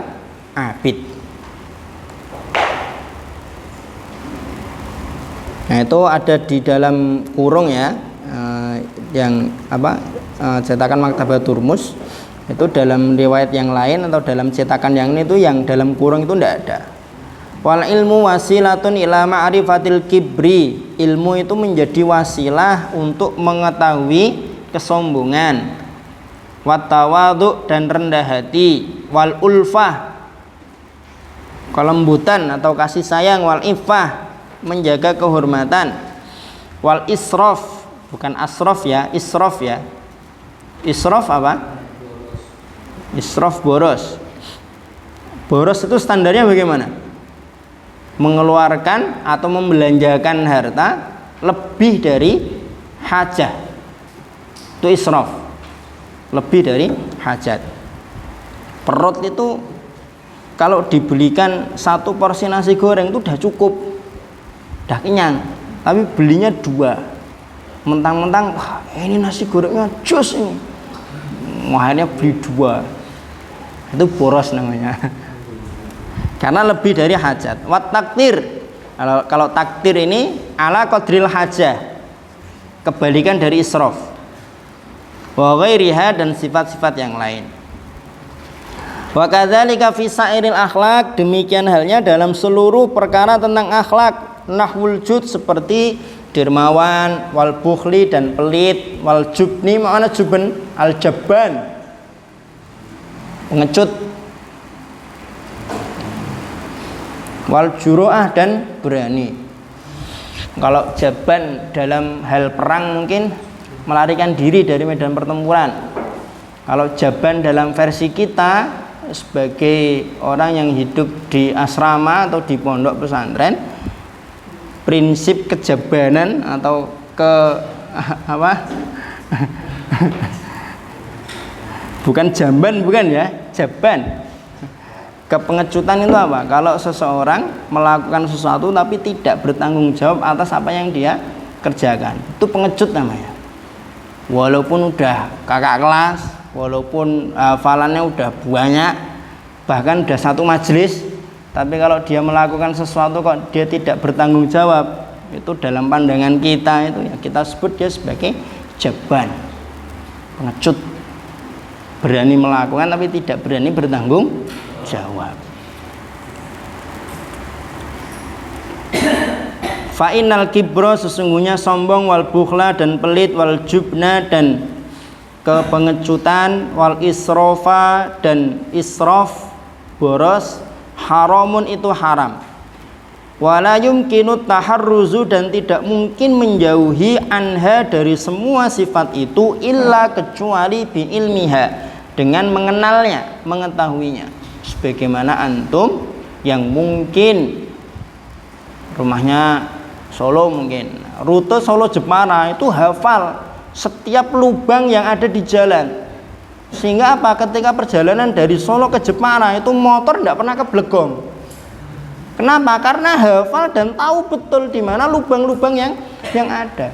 abid. Nah itu ada di dalam kurung ya, yang cetakan Maktabat Turmus, itu dalam riwayat yang lain atau dalam cetakan yang ini, itu yang dalam kurung itu tidak ada. Wal ilmu wasilatun ila ma'rifatil kibri, ilmu itu menjadi wasilah untuk mengetahui kesombongan, wat tawadhu, dan rendah hati, wal ulfah, kelembutan atau kasih sayang, wal iffah menjaga kehormatan, wal israf bukan asrof ya, israf ya. Israf apa? Israf boros. Boros itu standarnya bagaimana? Mengeluarkan atau membelanjakan harta lebih dari hajat. Itu israf. Lebih dari hajat. Perut itu kalau dibelikan satu porsi nasi goreng itu udah cukup, udah kenyang. Tapi belinya 2. Mentang-mentang wah ini nasi gorengnya jos ini, akhirnya beli 2. Itu boros namanya. Karena lebih dari hajat. Wat takdir, kalau takdir ini ala qadril hajah, kebalikan dari israf. Wa ghairiha, dan sifat-sifat yang lain. Wa kadzalika fi sairil akhlak, demikian halnya dalam seluruh perkara tentang akhlak. Nahwul jud, seperti dermawan, wal bukhli dan pelit, wal jubni, makna juben al jabban, pengecut, wal juru'ah dan berani. Kalau jaban dalam hal perang mungkin melarikan diri dari medan pertempuran. Kalau jaban dalam versi kita sebagai orang yang hidup di asrama atau di pondok pesantren, prinsip kejabanan atau bukan jamban, bukan ya, jaban. Kepengecutan itu apa? Kalau seseorang melakukan sesuatu tapi tidak bertanggung jawab atas apa yang dia kerjakan, itu pengecut namanya. Walaupun udah kakak kelas, walaupun hafalannya udah banyak, bahkan udah satu majelis, tapi kalau dia melakukan sesuatu kok dia tidak bertanggung jawab, itu dalam pandangan kita itu ya kita sebut dia sebagai jaban, pengecut. Berani melakukan tapi tidak berani bertanggung jawab. Fa innal kibra, sesungguhnya sombong, wal bukhla dan pelit, wal jubna dan kepengecutan, wal israfa dan israf boros, haramun itu haram. Wala yumkinu taharruzu, dan tidak mungkin menjauhi anha dari semua sifat itu illa kecuali bi ilmiha, dengan mengenalnya, mengetahuinya. Sebagaimana antum yang mungkin rumahnya Solo, mungkin rute Solo Jepara itu hafal setiap lubang yang ada di jalan, sehingga apa, ketika perjalanan dari Solo ke Jepara itu motor tidak pernah keblegong. Kenapa? Karena hafal dan tahu betul di mana lubang-lubang yang ada.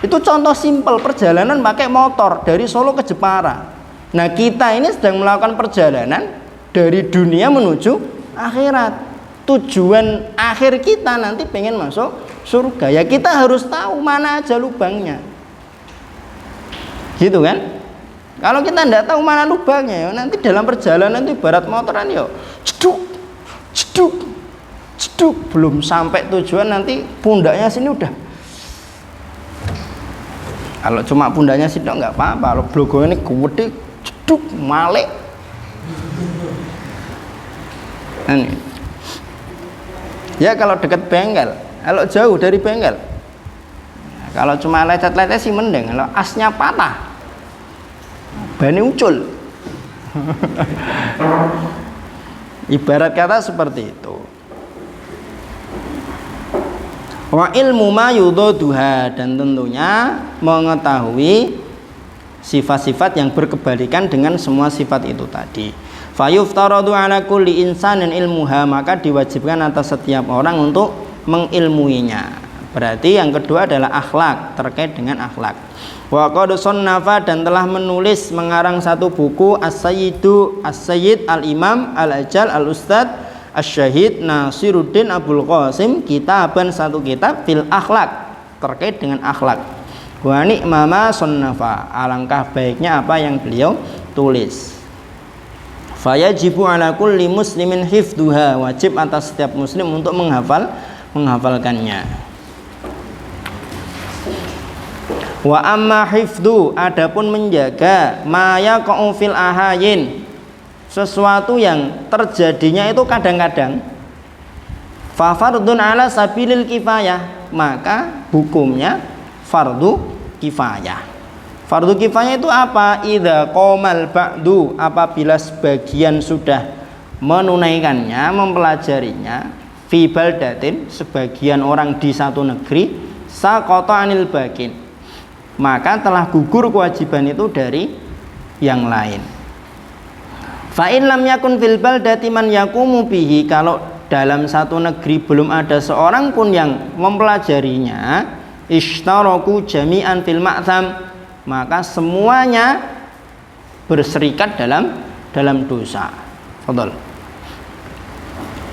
Itu contoh simpel perjalanan pakai motor dari Solo ke Jepara. Nah, kita ini sedang melakukan perjalanan dari dunia menuju akhirat. Tujuan akhir kita nanti pengen masuk surga, ya kita harus tahu mana aja lubangnya, gitu kan? Kalau kita tidak tahu mana lubangnya, ya nanti dalam perjalanan itu ibarat motoran, ya ceduk ceduk ceduk, belum sampai tujuan nanti pundaknya sini udah. Kalau cuma pundaknya sini nggak apa-apa, kalau blogo ini gede ceduk malik. Ini ya kalau dekat bengkel, kalau jauh dari bengkel. Kalau cuma lecet-lecet sih mending, kalau asnya patah bani ucul. Ibarat kata seperti itu. Wa ilmu ma yudhaduha, dan tentunya mengetahui sifat-sifat yang berkebalikan dengan semua sifat itu tadi. Fayuftaradu ala kulli insanin ilmuha, maka diwajibkan atas setiap orang untuk mengilmuinya. Berarti yang kedua adalah akhlak, terkait dengan akhlak. Wa qad sannafa, dan telah menulis mengarang satu buku As-Sayyid Al-Imam Al-Ajal Al-Ustad Asy-Syahid Nasiruddin Abdul Qasim, kitaban, satu kitab, fil akhlak, terkait dengan akhlak. Wa ni'ma sannafa, alangkah baiknya apa yang beliau tulis. Fayajibu ala kulli muslimin hifduha, wajib atas setiap muslim untuk menghafalkannya. Wa amma hifdu, adapun menjaga, ma yaqa'u fil ahayin, sesuatu yang terjadinya itu kadang-kadang, Fa fardun ala sabilil kifayah, maka hukumnya fardu kifayah. Fardu kifayah itu apa? Idza qomal ba'du, apabila sebagian sudah menunaikannya, mempelajarinya, fi baldatin, sebagian orang di satu negeri, saqata anil bakin, maka telah gugur kewajiban itu dari yang lain. Fa in lam yakun fil baldati man yaqumu bihi, kalau dalam satu negeri belum ada seorang pun yang mempelajarinya, ishtaraku jami'an fil ma'tham, maka semuanya berserikat dalam dosa. Fadhol.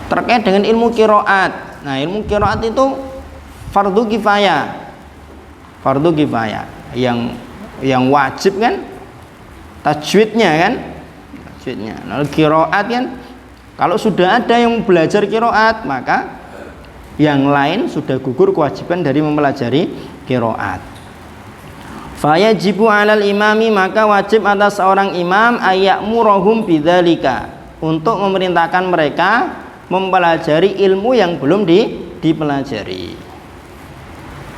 Terkait dengan ilmu qiraat. Nah, ilmu qiraat itu fardu kifayah. Fardu kifayah. Yang wajib kan tajwidnya kan? Tajwidnya. Nah, qiraat kan kalau sudah ada yang belajar qiraat, maka yang lain sudah gugur kewajiban dari mempelajari qiraat. Fayajibu 'alal imami, maka wajib atas seorang imam ayyamurahum bidzalika, untuk memerintahkan mereka mempelajari ilmu yang belum dipelajari.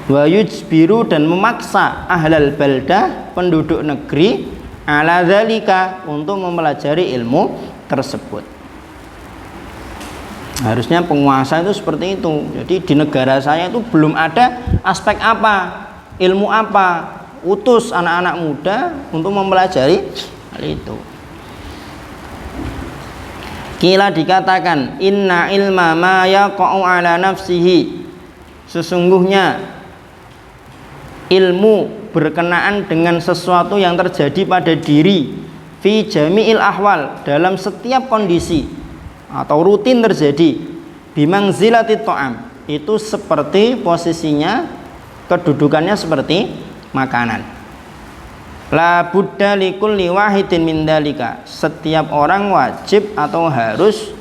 Wa yujbiru, dan memaksa ahlal baldah, penduduk negeri, 'ala dzalika, untuk mempelajari ilmu tersebut. Harusnya penguasa itu seperti itu. Jadi di negara saya itu belum ada aspek apa, ilmu apa, utus anak-anak muda untuk mempelajari hal itu. Kila dikatakan, inna ilma ma yaqa'u ala nafsihi, sesungguhnya ilmu berkenaan dengan sesuatu yang terjadi pada diri, fi jami'il ahwal, dalam setiap kondisi atau rutin terjadi, bimangzilati ta'am, itu seperti posisinya, kedudukannya seperti makanan. La budda likulli wahidin min dalika, setiap orang wajib atau harus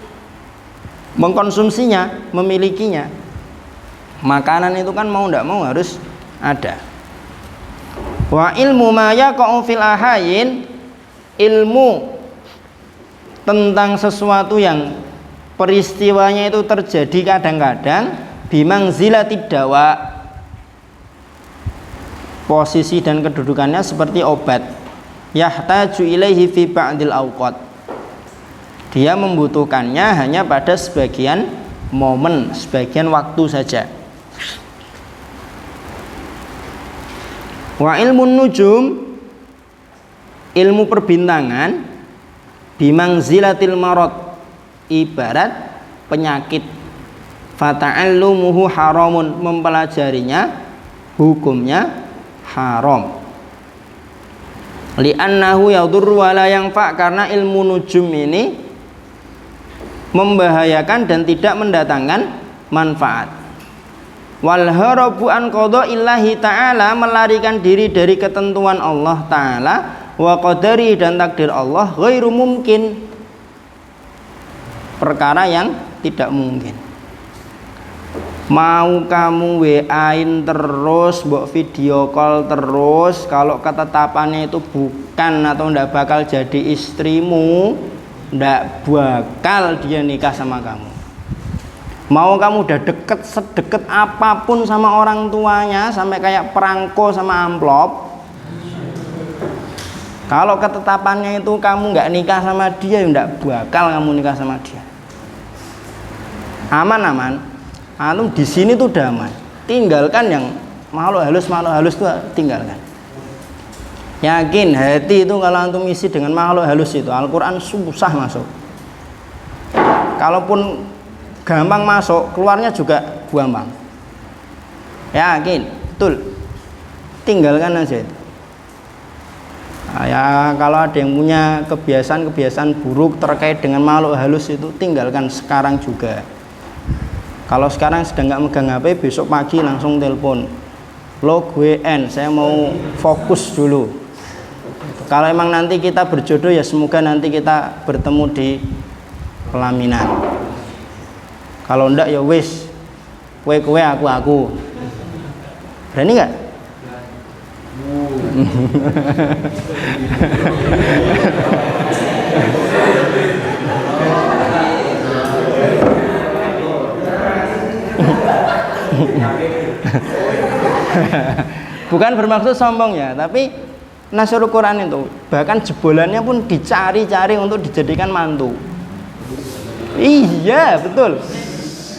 mengkonsumsinya, memilikinya. Makanan itu kan mau tidak mau harus ada. Wa ilmu ma yaqa'u fil ahayin, ilmu tentang sesuatu yang peristiwanya itu terjadi kadang-kadang, bimangzilatid dawa, posisi dan kedudukannya seperti obat, yahtaju ilaihi fi ba'dil awqat, dia membutuhkannya hanya pada sebagian momen, sebagian waktu saja. Wa ilmun nujum, ilmu perbintangan, bimangzilatil marad, ibarat penyakit, fata'allumuhu haramun, mempelajarinya hukumnya haram. Li'annahu yadurru wa la yanfa', karena ilmu nujum ini membahayakan dan tidak mendatangkan manfaat. Wal harabu an qada'illahi ta'ala, melarikan diri dari ketentuan Allah Ta'ala, wa qadari, dan takdir Allah, ghairu mungkin, perkara yang tidak mungkin. Mau kamu WA-in terus, mbok video call terus, kalau ketetapannya itu bukan atau ndak bakal jadi istrimu, ndak bakal dia nikah sama kamu. Mau kamu udah deket sedekat apapun sama orang tuanya, sampai kayak perangko sama amplop, kalau ketetapannya itu kamu nggak nikah sama dia, ya nggak bakal kamu nikah sama dia. Aman-aman. Antum di sini tuh damai. Tinggalkan yang makhluk halus tuh, tinggalkan. Yakin hati itu kalau antum isi dengan makhluk halus itu, Al-Quran susah masuk. Kalaupun gampang masuk, keluarnya juga gampang. Yakin, betul. Tinggalkan aja itu. Ya, kalau ada yang punya kebiasaan buruk terkait dengan makhluk halus itu, tinggalkan sekarang juga. Kalau sekarang sedang nggak megang HP, besok pagi langsung telepon, lo gue saya mau fokus dulu. Kalau emang nanti kita berjodoh, ya semoga nanti kita bertemu di pelaminan. Kalau enggak ya wis, kue aku. Berani nggak? Bukan bermaksud sombong ya, tapi Nasrul Quran itu bahkan jebolannya pun dicari-cari untuk dijadikan mantu. Iya betul,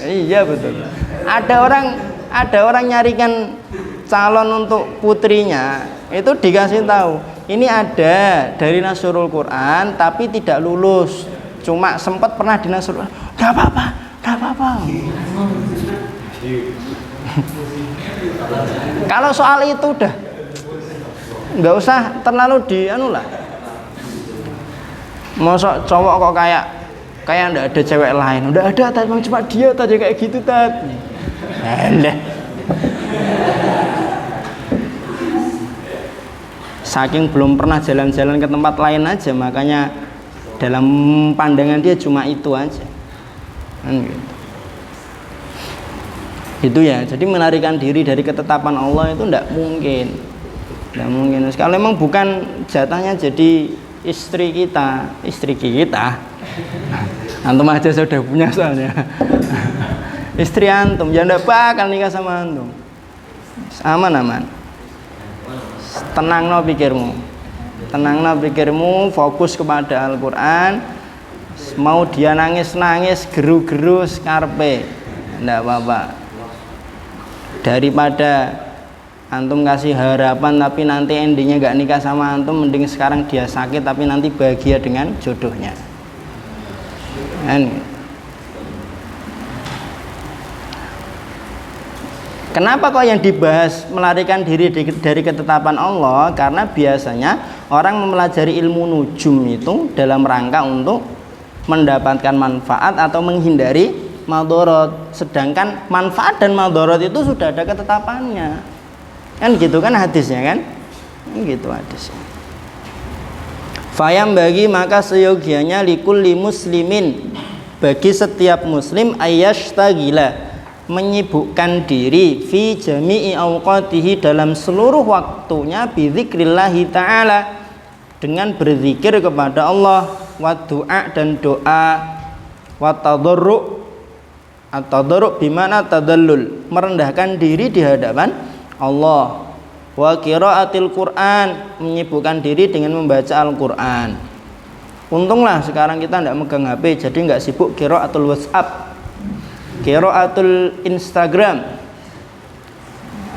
iya betul. Ada orang nyarikan calon untuk putrinya, itu dikasih tahu ini ada dari Nasrul Quran tapi tidak lulus, cuma sempat pernah di Nasrul Quran. Gak apa-apa. Kalau soal itu udah nggak usah terlalu lah. Masa cowok kok kayak nggak ada cewek lain, udah ada tapi memang cuma dia tadi kayak gitu tadi. Saking belum pernah jalan-jalan ke tempat lain aja, makanya dalam pandangan dia cuma itu aja kan gitu. Itu ya, jadi melarikan diri dari ketetapan Allah itu tidak mungkin. Kalau memang bukan jatahnya jadi istri kita, antum aja sudah punya soalnya. Istri antum, ya ndak bakal nikah sama antum. Aman. Tenangno pikirmu, fokus kepada Al-Quran. Mau dia nangis geru-geru skarpe, ndak apa-apa. Daripada antum kasih harapan tapi nanti endingnya gak nikah sama antum, mending sekarang dia sakit tapi nanti bahagia dengan jodohnya. Kenapa kok yang dibahas melarikan diri dari ketetapan Allah? Karena biasanya orang mempelajari ilmu nujum itu dalam rangka untuk mendapatkan manfaat atau menghindari madorot. Sedangkan manfaat dan madorot itu sudah ada ketetapannya. Kan gitu kan hadisnya kan? Gitu hadisnya. Fayam bagi maka seyogianya likulli muslimin, bagi setiap muslim ayyashtagila, menyibukkan diri fi jami'i awqatihi, dalam seluruh waktunya bizikrillahi ta'ala, dengan berzikir kepada Allah, wa du'a, dan doa, wa tadarru', at-tadarru' bimana tadallul, merendahkan diri di hadapan Allah, wa qiraatil Qur'an, menyibukkan diri dengan membaca Al-Qur'an. Untunglah sekarang kita tidak megang HP, jadi nggak sibuk qiraatul WhatsApp, qiraatul Instagram,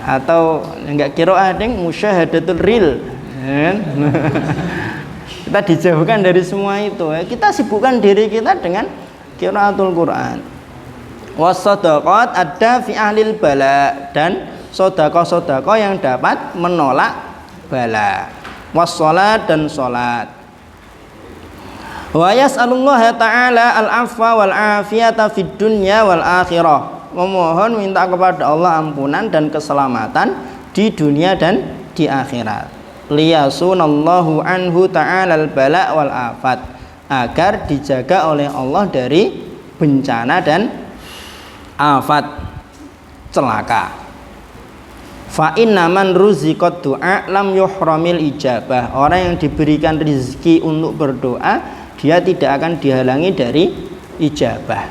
atau enggak qiraah ding musyahadatul reel. Kita dijauhkan dari semua itu ya. Kita sibukkan diri kita dengan qiraatul Quran. Was-shadaqat ada fi ahlil bala, dan sedekah-sedekah yang dapat menolak bala. Was-shalat, dan salat. Wa yas'alullaha ta'ala al-'afwa wal 'afiyata fid dunya wal akhirah, memohon minta kepada Allah ampunan dan keselamatan di dunia dan di akhirat. Liyasunallahu anhu ta'ala al-bala wal afat, agar dijaga oleh Allah dari bencana dan afat, celaka. Fa inna man ruziqat du'a lam yuhramil ijabah, orang yang diberikan rezeki untuk berdoa, dia tidak akan dihalangi dari ijabah.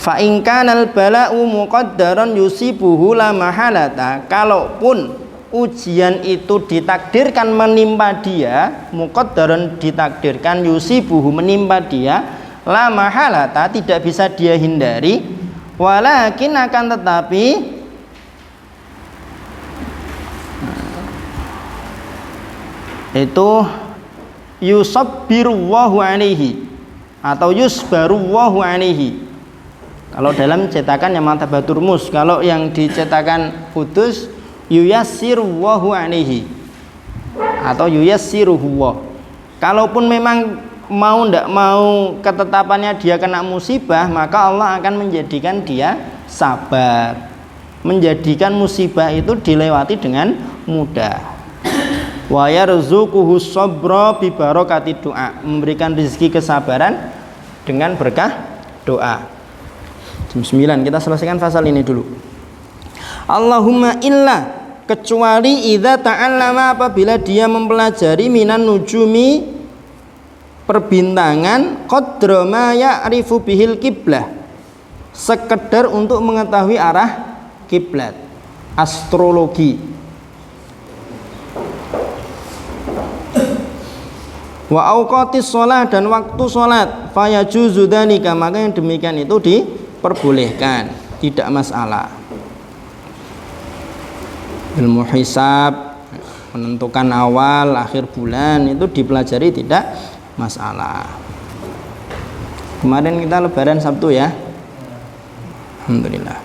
Fa in kanal bala'u muqaddaran yusibuhu la mahalata, kalaupun ujian itu ditakdirkan menimpa dia, muqaddaran ditakdirkan, yusibuhu menimpa dia, la mahalata tidak bisa dia hindari, walakin akan tetapi itu yusabbiruwahu alaihi atau yusbaruwahu alaihi. Kalau dalam cetakan yang Martabatur Mus, kalau yang dicetakan Kudus yuyassiruwahu alaihi atau yuyassiruhu. Kalaupun memang mau ndak mau ketetapannya dia kena musibah, maka Allah akan menjadikan dia sabar, menjadikan musibah itu dilewati dengan mudah. Wa yarzuquhu sabra bi barakati doa, memberikan rezeki kesabaran dengan berkah doa. Jam 9 kita selesaikan pasal ini dulu. Allahumma illa, kecuali idza ta'allama, apabila dia mempelajari minan nujumi, perbintangan, qadra ma ya'rifu bihil qiblah, sekedar untuk mengetahui arah kiblat, astrologi. Wa auqatis shalah, dan waktu salat, fayajuzu dzalika, maka yang demikian itu diperbolehkan, tidak masalah. Ilmu hisab, menentukan awal akhir bulan itu dipelajari, tidak masalah. Kemarin kita lebaran Sabtu ya. Alhamdulillah.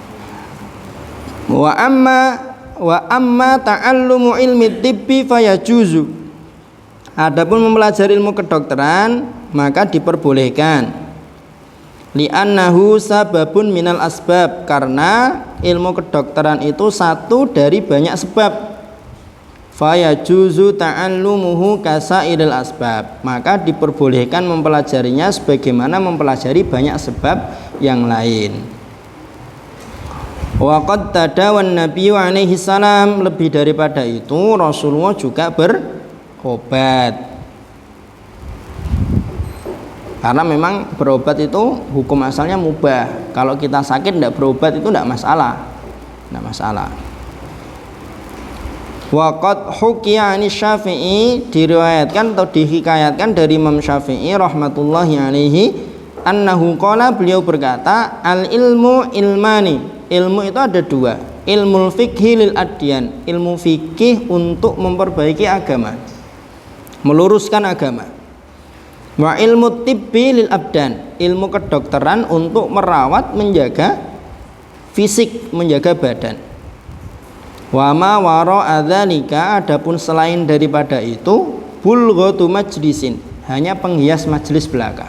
Wa amma ta'allumu ilmi tibbi fayajuzu. Adapun mempelajari ilmu kedokteran maka diperbolehkan. Li'annahu sababun minal asbab, karena ilmu kedokteran itu satu dari banyak sebab. Fayajuzu ta'allumuhu kasairil asbab, maka diperbolehkan mempelajarinya sebagaimana mempelajari banyak sebab yang lain. Wa qad tadawan nabiyyu alaihi salam, lebih daripada itu Rasulullah juga berobat. Karena memang berobat itu hukum asalnya mubah. Kalau kita sakit tidak berobat itu tidak masalah. Tidak masalah. Wa qad hukiya 'ani Syafi'i, diriwayatkan atau dihikayatkan dari Imam Syafi'i rahmatullahi alaihi, annahu qala, beliau berkata, al ilmu ilmani, ilmu itu ada dua, ilmu fikhi lil adyan, ilmu fikih untuk memperbaiki agama, meluruskan agama. Wa ilmu tibbi lil abdan, ilmu kedokteran untuk merawat, menjaga fisik, menjaga badan. Wa ma wara'a dzalika, adapun selain daripada itu, bulghatu majlisin, hanya penghias majelis belaka.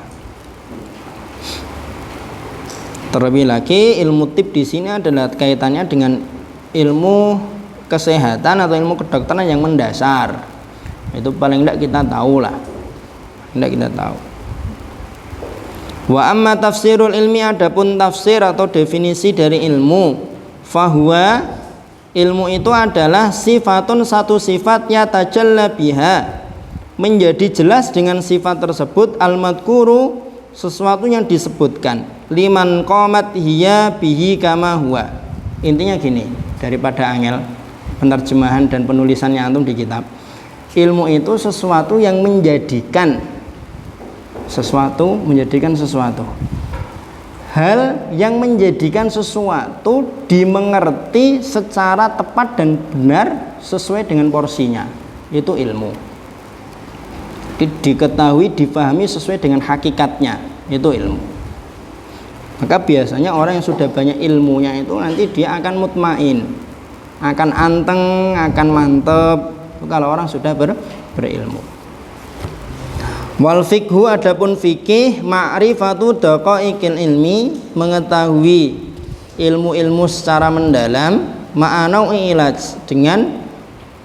Terlebih lagi ilmu tib di sini adalah kaitannya dengan ilmu kesehatan atau ilmu kedokteran yang mendasar. Itu paling tidak kita tahu lah. Tidak kita tahu. Wa amma tafsirul ilmi, adapun tafsir atau definisi dari ilmu, fahuwa, ilmu itu adalah sifatun, satu sifat, yatajalla biha, menjadi jelas dengan sifat tersebut, al-madkuru, sesuatu yang disebutkan, liman qamat hiya bihi kama huwa. Intinya gini, daripada angel penerjemahan dan penulisannya antum di kitab. Ilmu itu sesuatu yang menjadikan sesuatu, hal yang menjadikan sesuatu dimengerti secara tepat dan benar sesuai dengan porsinya. Itu ilmu. Diketahui, difahami sesuai dengan hakikatnya. Itu ilmu. Maka biasanya orang yang sudah banyak ilmunya itu nanti dia akan mutmain, akan anteng, akan mantep. Itu kalau orang sudah berilmu. Wal fikhu, adapun fikih, ma'rifatu daqaiqil ilmi, mengetahui ilmu-ilmu secara mendalam, ma'anau ilaj, dengan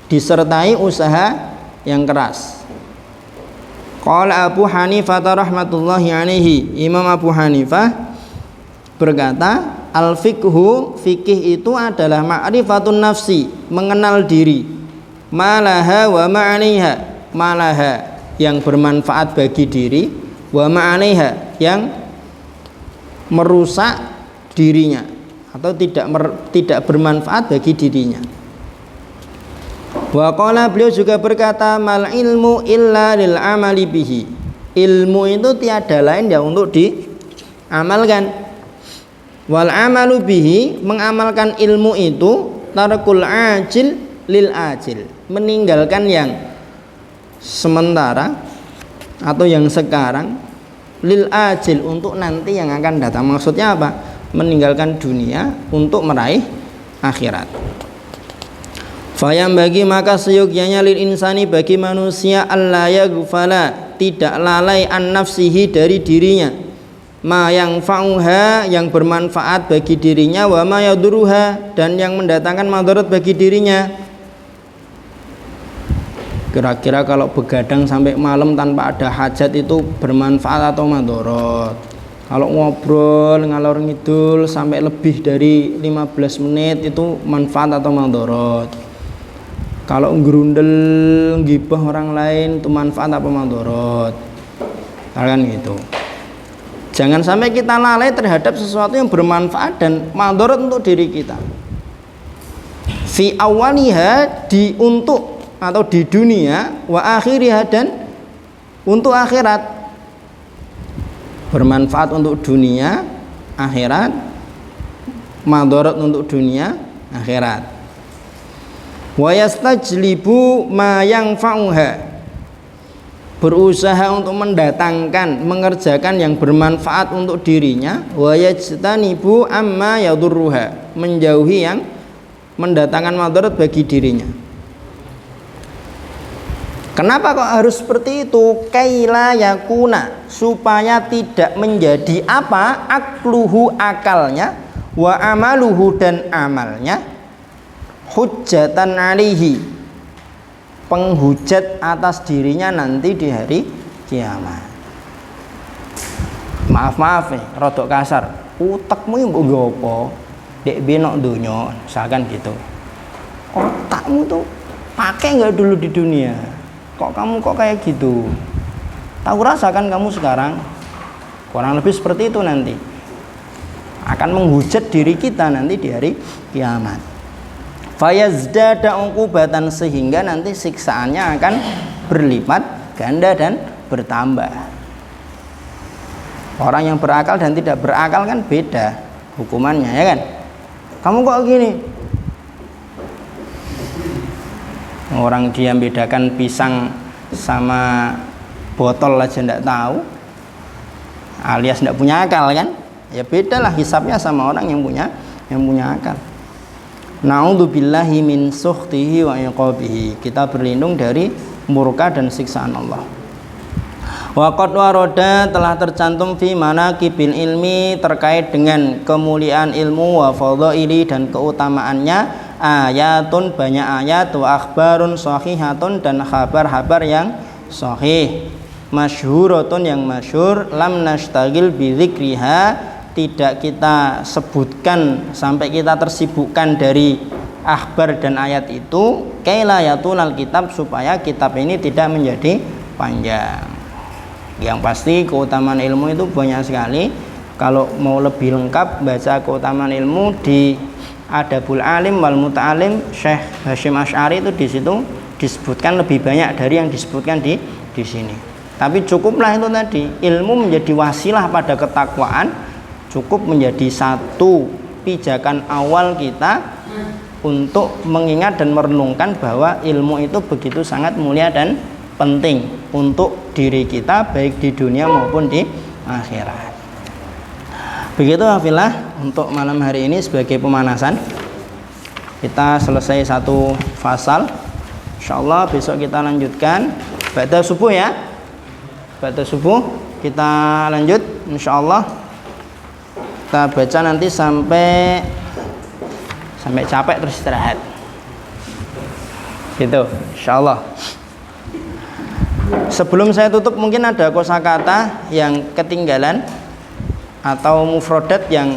disertai usaha yang keras. Qala Abu Hanifah rahmatullahi alaihi, Imam Abu Hanifah berkata, al fikhu, fikih itu adalah ma'rifatun nafsi, mengenal diri, malaha wa ma'aniha, malaha yang bermanfaat bagi diri, wa ma'aniha yang merusak dirinya atau tidak bermanfaat bagi dirinya. Wa qala, beliau juga berkata, mal ilmu illa lil amali bihi, ilmu itu tiada lain ya untuk diamalkan. Wal amalu bihi, mengamalkan ilmu itu, tarkul ajil lil ajil, meninggalkan yang sementara atau yang sekarang, lil ajil, untuk nanti yang akan datang. Maksudnya apa? Meninggalkan dunia untuk meraih akhirat. Fayam, bagi maka seyogyanya, lil insani, bagi manusia, alla yaghfala, tidak lalai, an nafsihi, dari dirinya, ma yang fa'uha, yang bermanfaat bagi dirinya, wa ma yaduruha, dan yang mendatangkan madarat bagi dirinya. Kira-kira kalau begadang sampai malam tanpa ada hajat itu bermanfaat atau madorot? Kalau ngobrol ngalor ngidul sampai lebih dari 15 menit itu manfaat atau madorot? Kalau ngerundel ngibah orang lain itu manfaat apa madorot? Kan gitu. Jangan sampai kita lalai terhadap sesuatu yang bermanfaat dan madorot untuk diri kita. fi awaliha, di untuk atau di dunia, wa akhiriha, dan untuk akhirat. Bermanfaat untuk dunia, akhirat, madarat untuk dunia, akhirat. Wa yastajlibu ma yanfa'uha, berusaha untuk mendatangkan, mengerjakan yang bermanfaat untuk dirinya. Wa yajtanibu amma yadurruha, menjauhi yang mendatangkan madarat bagi dirinya. Kenapa kok harus seperti itu? Kaila yakuna, supaya tidak menjadi apa? Akluhu, akalnya, wa amaluhu, dan amalnya, hujjatan alaihi, penghujat atas dirinya nanti di hari kiamat. Maaf nih, rodok kasar. Utekmu yang mbok apa? Dek benok dunya, misalkan gitu. Otakmu tuh pakai nggak dulu di dunia? Kok kamu kok kayak gitu? Tahu rasakan kamu sekarang? Kurang lebih seperti itu nanti. Akan menghujat diri kita nanti di hari kiamat. Fayazdada uqubatan, sehingga nanti siksaannya akan berlipat ganda dan bertambah. Orang yang berakal dan tidak berakal kan beda hukumannya, ya kan? Kamu kok gini? Orang dia bedakan pisang sama botol aja tidak tahu, alias tidak punya akal kan? Ya beda lah hisabnya sama orang yang punya akal. Na'udzubillahi min sukhtihi wa iqabihi, kita berlindung dari murka dan siksaan Allah. Wa qad waroda, telah tercantum fi manaqibil ilmi, terkait dengan kemuliaan ilmu, wa fadhaili, dan keutamaannya, ayatun, banyak ayat, wa akhbarun shahihatun, dan kabar-kabar yang sahih, masyhuratun, yang masyhur, lam nashtagil bi dzikriha, tidak kita sebutkan sampai kita tersibukkan dari akhbar dan ayat itu, kaila yatunal kitab, supaya kitab ini tidak menjadi panjang. Yang pasti keutamaan ilmu itu banyak sekali. Kalau mau lebih lengkap baca keutamaan ilmu di Adabul Alim wal Muta'alim Syekh Hasyim Asy'ari, itu di situ disebutkan lebih banyak dari yang disebutkan di sini. Tapi cukuplah itu tadi, ilmu menjadi wasilah pada ketakwaan, cukup menjadi satu pijakan awal kita untuk mengingat dan merenungkan bahwa ilmu itu begitu sangat mulia dan penting untuk diri kita, baik di dunia maupun di akhirat. Begitu hafillah untuk malam hari ini sebagai pemanasan. Kita selesai satu fasal. Insyaallah besok kita lanjutkan ba'da subuh ya. Ba'da subuh kita lanjut insyaallah. Kita baca nanti sampai capek terus istirahat. Gitu insyaallah. Sebelum saya tutup, mungkin ada kosakata yang ketinggalan atau mufrodat yang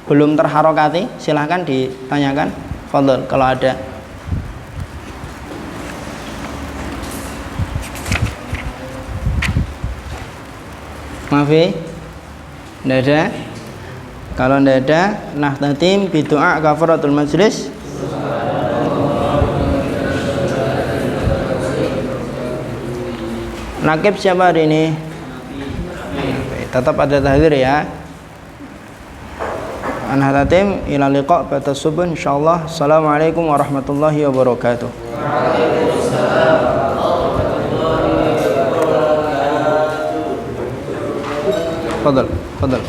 belum terharokati, silahkan ditanyakan. Fadhol kalau ada. Maaf ya, tidak ada. Kalau tidak ada, nahtatim bidu'a kafaratul majlis. Nakib siapa hari ini? Tetap ada tahdir ya. Anhatatim ila liqa' ba'da subuh insyaallah. Assalamualaikum warahmatullahi wabarakatuh. Waalaikumsalam warahmatullahi wabarakatuh. Fadhal.